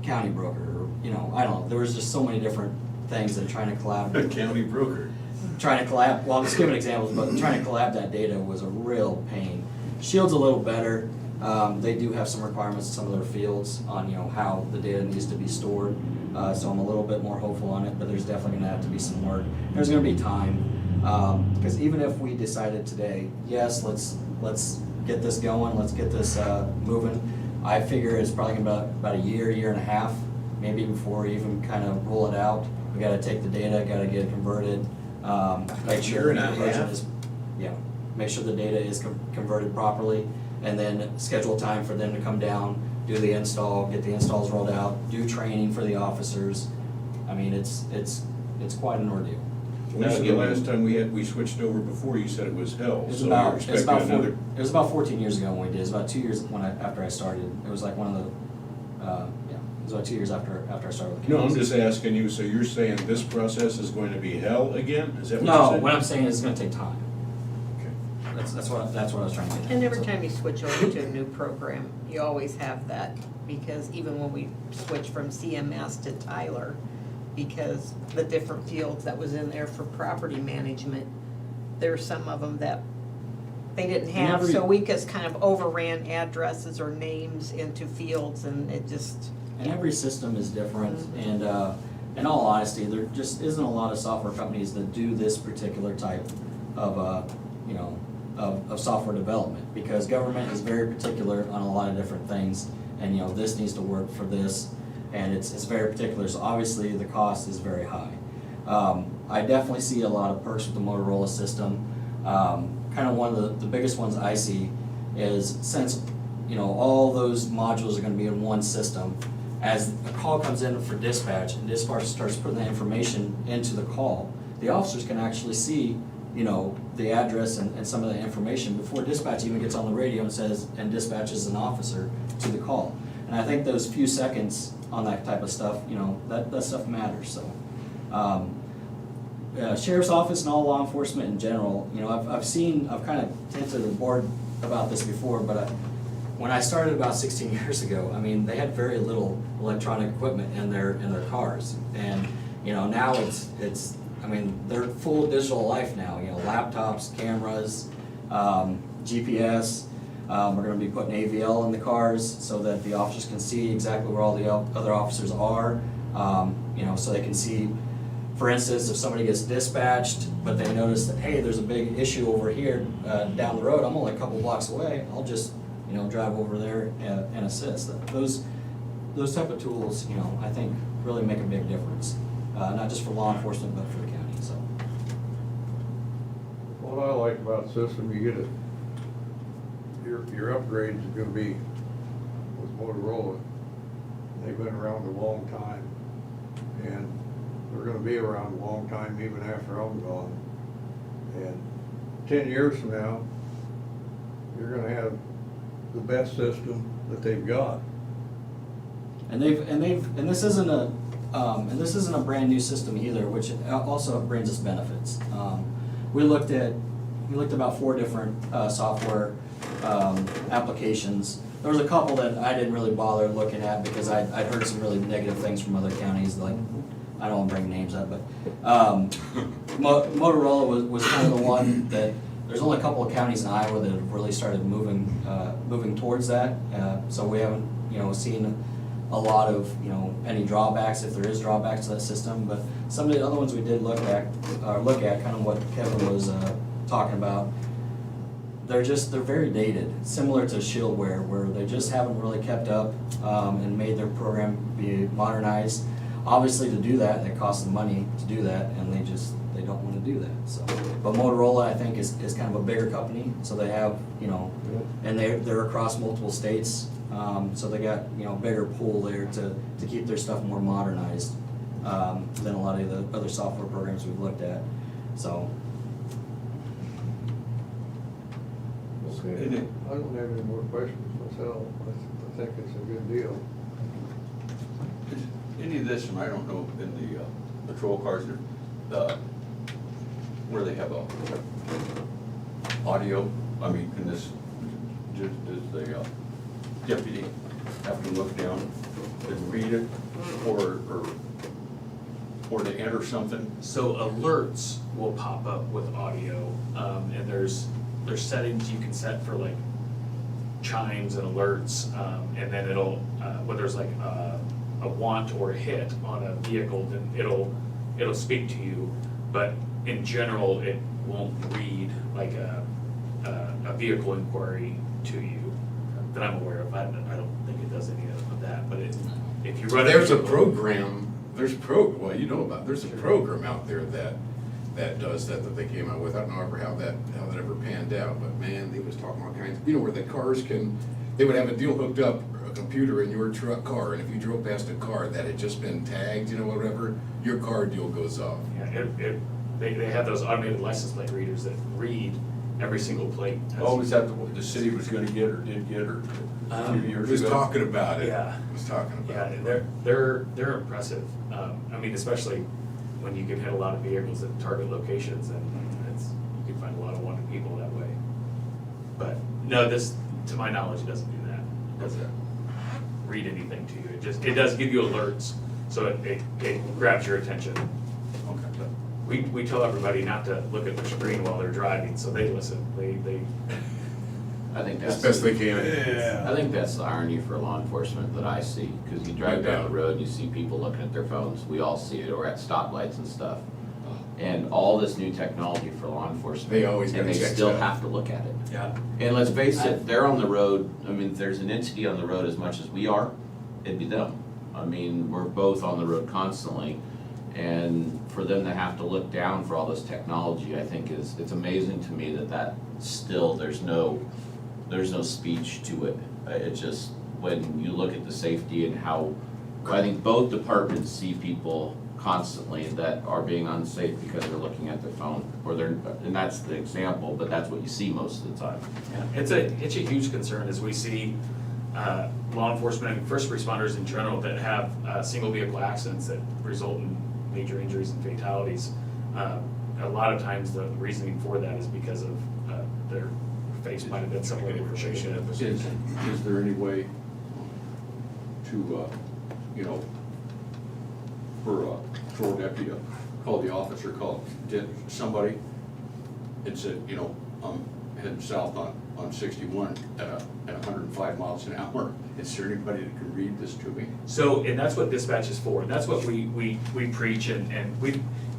County Broker, or, I don't know. There was just so many different things, and trying to collab. County broker. Trying to collab, well, I'm just giving examples, but trying to collab that data was a real pain. Shield's a little better. They do have some requirements in some of their fields on, how the data needs to be stored. So I'm a little bit more hopeful on it, but there's definitely gonna have to be some work. There's gonna be time, because even if we decided today, yes, let's get this going, let's get this moving, I figure it's probably gonna be about a year and a half, maybe before we even kind of roll it out. We gotta take the data, gotta get it converted, make sure the version is, make sure the data is converted properly, and then schedule time for them to come down, do the install, get the installs rolled out, do training for the officers. I mean, it's quite an ordeal. When was the last time we switched over before? You said it was hell, It was so about, you're it was expecting about another. it was about 14 years ago when we did. It was about 2 years after I started. It was like one of the, it was about 2 years after I started with the No, I'm counties. just asking you, so you're saying this process is going to be hell again? Is that what you're No, saying? what I'm saying is it's gonna take time. Okay. That's what I was trying to get at. And every So- time you switch over to a new program, you always have that, because even when we switched from CMS to Tyler, because the different fields that was in there for property management, there's some of them that they didn't have, every- so we just kind of overran addresses or names into fields, and it just, And every system is different, and in all honesty, there just isn't a lot of software companies that do this particular type of, of software development, because government is very particular on a lot of different things, and, this needs to work for this, and it's very particular, so obviously the cost is very high. I definitely see a lot of perks with the Motorola system. Kind of one of the biggest ones I see is, since, all those modules are gonna be in one system, as a call comes in for dispatch and dispatch starts putting that information into the call, the officers can actually see, the address and some of the information before dispatch even gets on the radio and says, and dispatches an officer to the call. And I think those few seconds on that type of stuff, that stuff matters, so. Sheriff's office and all law enforcement in general, I've kind of hinted the board about this before, but when I started about 16 years ago, they had very little electronic equipment in their cars. And, now they're full digital life now, laptops, cameras, GPS. We're gonna be putting AVL in the cars so that the officers can see exactly where all the other officers are, so they can see, for instance, if somebody gets dispatched, but they notice that, hey, there's a big issue over here down the road, I'm only a couple blocks away, I'll just, drive over there and assist. Those type of tools, I think really make a big difference, not just for law enforcement, but for the county, so. What I like about the system, you get your upgrades are gonna be with Motorola. They've been around a long time, and they're gonna be around a long time even after I'm gone. And 10 years from now, you're gonna have the best system that they've got. And this isn't a brand new system either, which also brings us benefits. We looked at about 4 different software applications. There was a couple that I didn't really bother looking at because I'd heard some really negative things from other counties, like, I don't want to bring names up, but Motorola was kind of the one that, there's only a couple of counties in Iowa that have really started moving towards that. So we haven't, seen a lot of, any drawbacks, if there is drawbacks to that system. But some of the other ones we did look at, kind of what Kevin was talking about. They're very dated, similar to Shieldware, where they just haven't really kept up and made their program be modernized. Obviously, to do that, it costs them money to do that, and they don't want to do that. So, but Motorola, I think, is kind of a bigger company, so they have, and they're across multiple states, so they got bigger pool there to keep their stuff more modernized than a lot of the other software programs we've looked at. So. Okay, I don't have any more questions myself. I think it's a good deal. Is any of this, and I don't know, in the patrol cars, where they have audio, can this, does the deputy have to look down and read it, or to enter something? so alerts will pop up with audio, and there's settings you can set for, like, chimes and alerts, and then it'll, when there's like a want or a hit on a vehicle, then it'll speak to you, but in general, it won't read like a vehicle inquiry to you that I'm aware of. I don't think it does any of that, but if you run a There's a vehicle- program, there's a program out there that does that they came out with. I don't know ever how that ever panned out, but man, they was talking all kinds, where the cars they would have a deal hooked up, a computer in your car, and if you drove past a car that had just been tagged, whatever, your car deal goes off. Yeah, they have those automated license plate readers that read every single plate. Oh, is that what the city was gonna get or did get or a few years ago? Was talking about it. Yeah. Was talking about it. Yeah, they're impressive. I mean, especially when you can hit a lot of vehicles at target locations, and you can find a lot of wanted people that way. But no, this, to my knowledge, it doesn't do that. It doesn't read anything to you. It does give you alerts, so it grabs your attention. Okay. We tell everybody not to look at their screen while they're driving, so they listen. They I think As that's. best they can. I think that's the irony for law enforcement that I see, because you drive down the road and you see people looking at their phones, we all see it, or at stoplights and stuff. And all this new technology for law enforcement. They always And gotta they check still that. have to look at it. yeah. And let's face it, they're on the road, I mean, if there's an entity on the road as much as we are, it'd be them. I mean, we're both on the road constantly, and for them to have to look down for all this technology, I think it's amazing to me that still, there's no speech to it. It just, when you look at the safety and how, I think both departments see people constantly that are being unsafe because they're looking at their phone, and that's the example, but that's what you see most of the time. Yeah, it's a huge concern as we see law enforcement and first responders in general that have single vehicle accidents that result in major injuries and fatalities. A lot of times the reasoning for that is because of their face might have been somewhere they were shaking it. Is there any way to, for a patrol deputy to call the officer, call somebody and said, I'm heading south on 61 at 105 miles an hour. Is there anybody that can read this to me? So, and that's what dispatch is for, and that's what we preach, and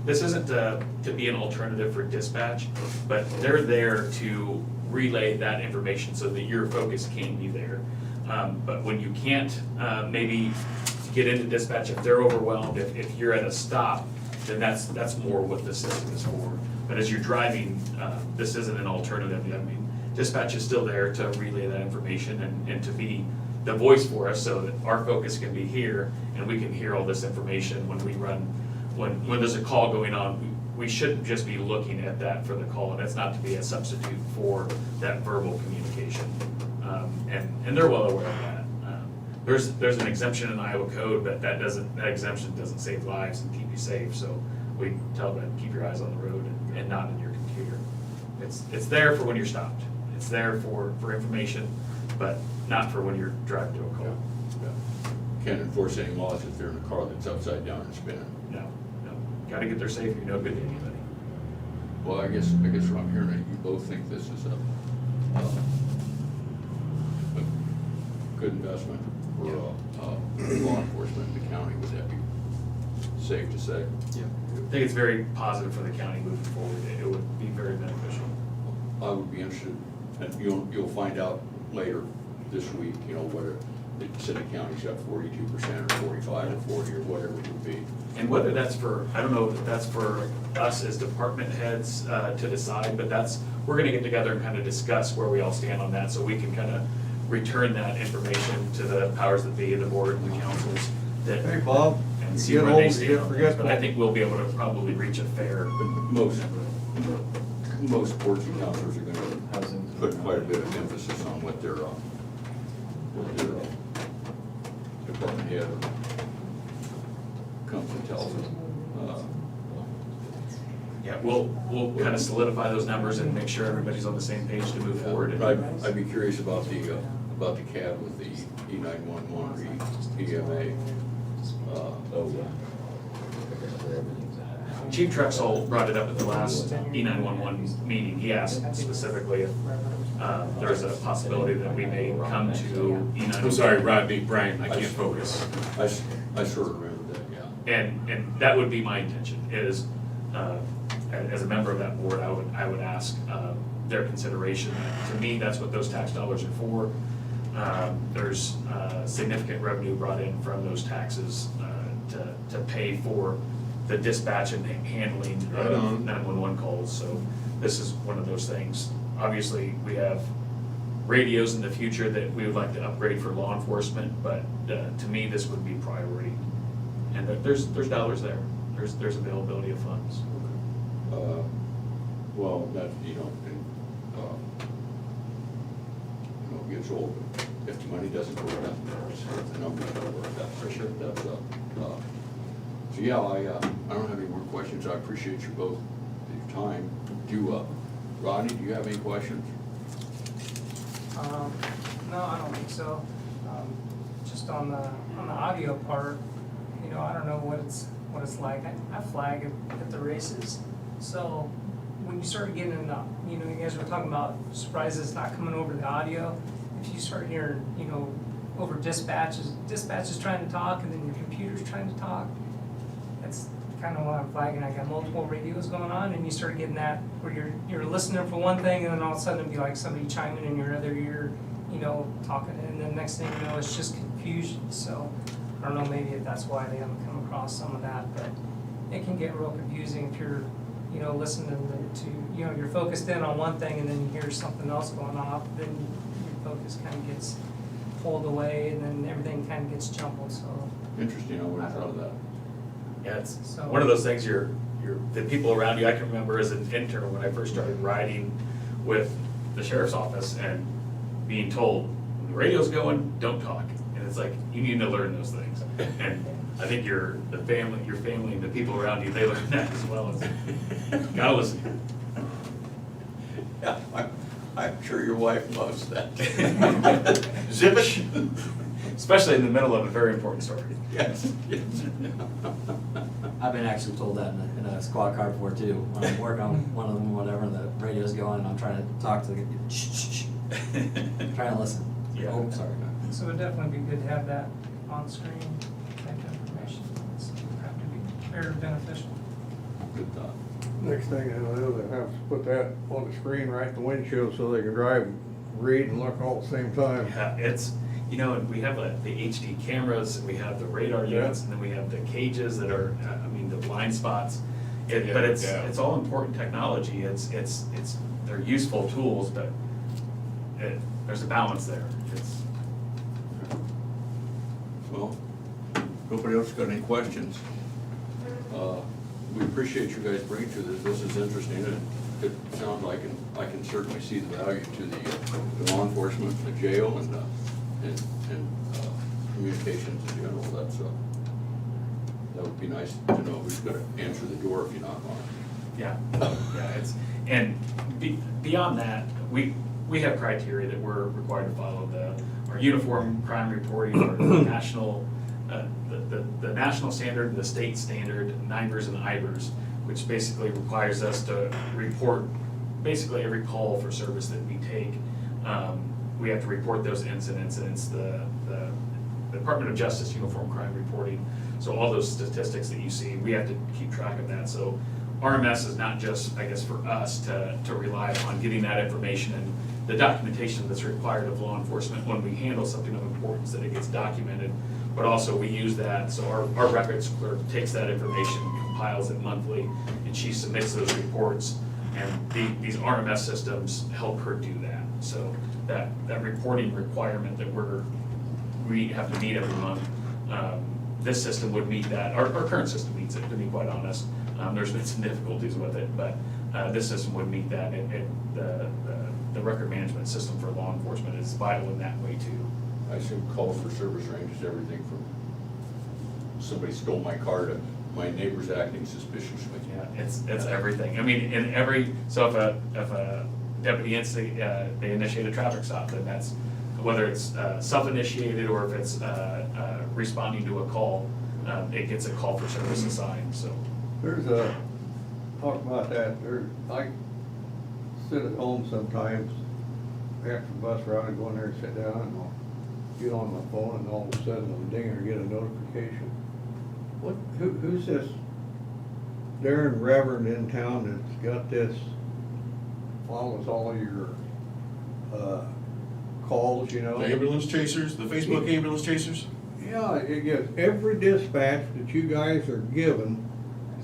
this isn't to be an alternative for dispatch, but they're there to relay that information so that your focus can be there. But when you can't maybe get into dispatch, if they're overwhelmed, if you're at a stop, then that's more what the system is for. But as you're driving, this isn't an alternative. I mean, dispatch is still there to relay that information and to be the voice for us so that our focus can be here and we can hear all this information when we run, when there's a call going on. We shouldn't just be looking at that for the call, and that's not to be a substitute for that verbal communication. And they're well aware of that. There's an exemption in Iowa code, but that exemption doesn't save lives and keep you safe, so we tell them to keep your eyes on the road and not in your computer. It's there for when you're stopped. It's there for information, but not for when you're driving to a call. Yeah. Can't enforce any laws if they're in a car that's upside down and spinning. No. Gotta get there safe, you're no good to anybody. Well, I guess what I'm hearing, you both think this is a good investment for law enforcement in the county. Would that be safe to say? Yeah. I think it's very positive for the county moving forward. It would be very beneficial. I would be interested, and you'll find out later this week, whether the city county's got 42% or 45 or 40 or whatever it would be. And whether that's I don't know if that's for us as department heads to decide, but we're gonna get together and kind of discuss where we all stand on that, so we can kind of return that information to the powers that be, the board and the councils. Hey, Bob. And see You where get they old, stand you on forget that. But I think we'll be able to probably reach a fair. Most boards and councilors are gonna put quite a bit of emphasis on what their department head comes and tells them. Yeah, we'll kind of solidify those numbers and make sure everybody's on the same page to move forward. I'd be curious about the CAD with the E911 or EMA. Chief Trexel brought it up at the last E911 meeting. He asked specifically if there's a possibility that we may come to United. I'm sorry, Rodney, Brian, I can't focus. I sort of remember that, yeah. And that would be my intention, is, as a member of that board, I would ask their consideration. To me, that's what those tax dollars are for. There's significant revenue brought in from those taxes to pay for the dispatch and handling of 911 calls. So this is one of those things. Obviously, we have radios in the future that we would like to upgrade for law enforcement, but to me, this would be priority. And there's dollars there. There's availability of funds. Well, that, it gets old, if the money doesn't work out, the numbers don't work out, for sure, that's, so yeah, I don't have any more questions, I appreciate you both, your time. Rodney, do you have any questions? No, I don't think so. Just on the audio part, I don't know what it's like. I flag at the races, so when you start getting into, you guys were talking about surprises not coming over the audio. If you start hearing, over dispatch is trying to talk, and then your computer's trying to talk, that's kind of what I'm flagging. I got multiple radios going on, and you start getting that where you're listening for one thing, and then all of a sudden it'd be like somebody chiming in your other ear, talking, and then next thing you know, it's just confusion. So I don't know, maybe that's why they haven't come across some of that, but it can get real confusing if you're, listening to, you're focused in on one thing, and then you hear something else going off, then your focus kind of gets pulled away, and then everything kind of gets jumbled. So Interesting, I wouldn't have thought of that. Yeah, it's one of those things. The people around you. I can remember as an intern when I first started riding with the sheriff's office and being told, when the radio's going, don't talk. And it's like, you need to learn those things. And I think your family and the people around you, they learn that as well. Gotta listen. Yeah, I'm sure your wife loves that. Zip it. Especially in the middle of a very important story. Yes. I've been actually told that in a squad car before too. When I'm working on one of them, whatever, the radio's going, and I'm trying to talk to the shh, trying to listen. Yeah. Oh, sorry. So it'd definitely be good to have that on screen type information. It's have to be very beneficial. Good thought. Next thing I know, they have to put that on the screen right in the windshield so they can drive, read and look all at the same time. Yeah, it's, and we have the HD cameras, and we have the radar units, and then we have the cages that are, the blind spots. But it's all important technology. They're useful tools, but there's a balance there. Well, nobody else got any questions? We appreciate you guys bringing to this. This is interesting. It sounds like, I can certainly see the value to the law enforcement, the jail, and communications in general. That would be nice to know who's gonna answer the door if you knock on it. Yeah, beyond that, we have criteria that we're required to follow. Our uniform crime reporting, our national, the national standard and the state standard, NIBRS and IBRS, which basically requires us to report basically every call for service that we take. We have to report those incidents, and it's the Department of Justice Uniform Crime Reporting. So all those statistics that you see, we have to keep track of that. So RMS is not just, I guess, for us to rely upon getting that information and the documentation that's required of law enforcement when we handle something of importance, that it gets documented, but also we use that. So our records clerk takes that information, compiles it monthly, and she submits those reports. And these RMS systems help her do that. So that reporting requirement that we have to meet every month, this system would meet that. Our current system meets it, to be quite honest. There's been some difficulties with it, but this system would meet that. The record management system for law enforcement is vital in that way too. I assume calls for service range is everything from somebody stole my car to my neighbor's acting suspiciously. Yeah, it's everything. So if a deputy they initiate a traffic stop, then that's, whether it's self-initiated or if it's responding to a call, it gets a call for service assigned. So Talk about that, I sit at home sometimes after the bus route, I go in there and sit down and I'll get on my phone and all of a sudden on the dinger, I get a notification. Who's this Darren Reverend in town that's got this, follows all your, calls, you know? The ambulance chasers, the Facebook ambulance chasers? Yeah, it gets every dispatch that you guys are given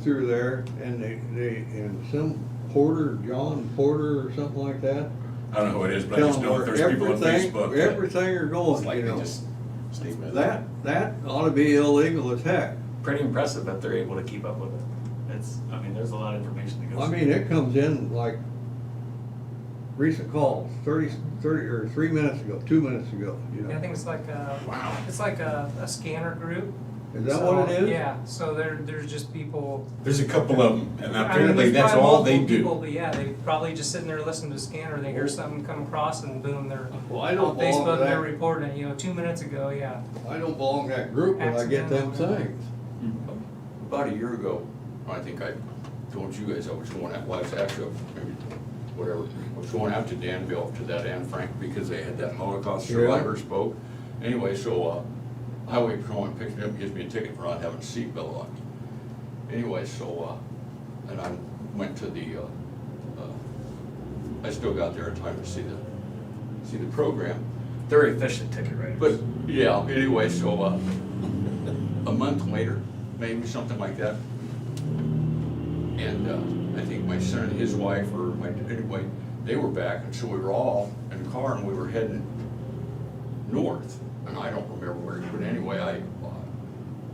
through there, and and some Porter, John Porter or something like that. I don't know who it is, but I just know that there's people on Facebook. that- Everything are It's going, like you they know. just sneak with it. That ought to be illegal as heck. Pretty impressive that they're able to keep up with it. I mean, there's a lot of information that goes. I mean, it comes in like recent calls, 30 or 3 minutes ago, 2 minutes ago, you know. Yeah, I think it's like a scanner group. Is that So, what it is? Yeah, so there's just people. There's a couple of them, and I mean, apparently there's that's probably all they multiple people, do. But yeah, they probably just sitting there listening to the scanner, they hear something come across and boom, they're Well, I on don't belong to Facebook, they're that. reporting it, 2 minutes ago, yeah. I don't belong to that group, but I get them Accidental. things. About a year ago, I think I told you guys I was going out, well, I was actually, maybe, whatever, I was going out to Danville, to that Anne Frank, because they had that Holocaust Yeah. survivor spoke. Anyway, so, highway patrolman picks me up, gives me a ticket for not having a seatbelt on. Anyway, so, and I went to the, I still got there in time to see the program. Very efficient ticket writers. But, yeah, anyway, so, a month later, maybe something like that. And, I think my son and his wife, anyway, they were back, and so we were all in the car and we were heading north. And I don't remember where, but anyway,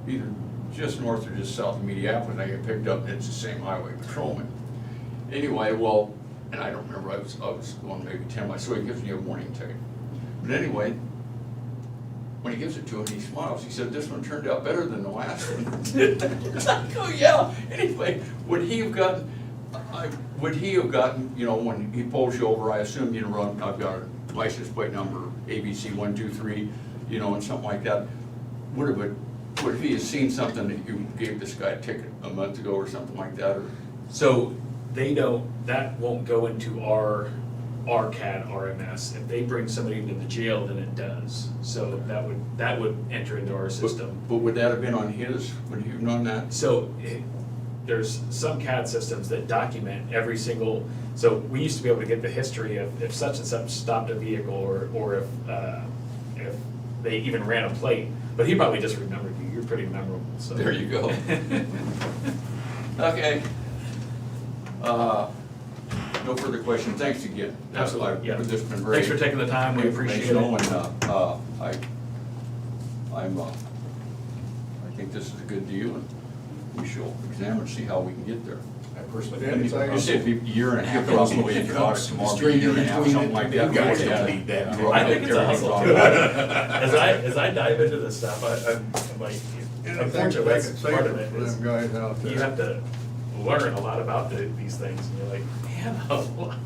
either just north or just south of Mediapolis, and I get picked up, and it's the same highway patrolman. Anyway, well, and I don't remember, I was going maybe 10 miles, so he gives me a warning ticket. But anyway, when he gives it to him, he smiles. He said, "This one turned out better than the last one." It's like, oh yeah. Anyway, would he have gotten, you know, when he pulls you over, I assume, you know, I've got a license plate number, ABC 123, you know, and something like that. Would he have seen something that you gave this guy a ticket a month ago or something like that, or? So that won't go into our CAD RMS. If they bring somebody into the jail, then it does. So that would enter into our system. But would that have been on his, would he have known that? So there's some CAD systems that document every single, so we used to be able to get the history of if such and such stopped a vehicle or if they even ran a plate, but he probably just remembered you. You're pretty memorable, so. There you go. Okay. No further questions. Thanks again. Absolutely, yeah. This has been very. Thanks for taking the time. We appreciate it. informational, and, I think this is a good deal, and we shall examine, see how we can get there. I personally. Yeah, You said a year and a half, probably, if you're on it tomorrow, a year and a half, something like that. You guys Yeah. don't need that. Yeah. I think it's a hustle too. As I dive into this stuff, I'm like, unfortunately, that's part of it. For Is them guys out there. you have to learn a lot about these things, and you're like, man, a lot.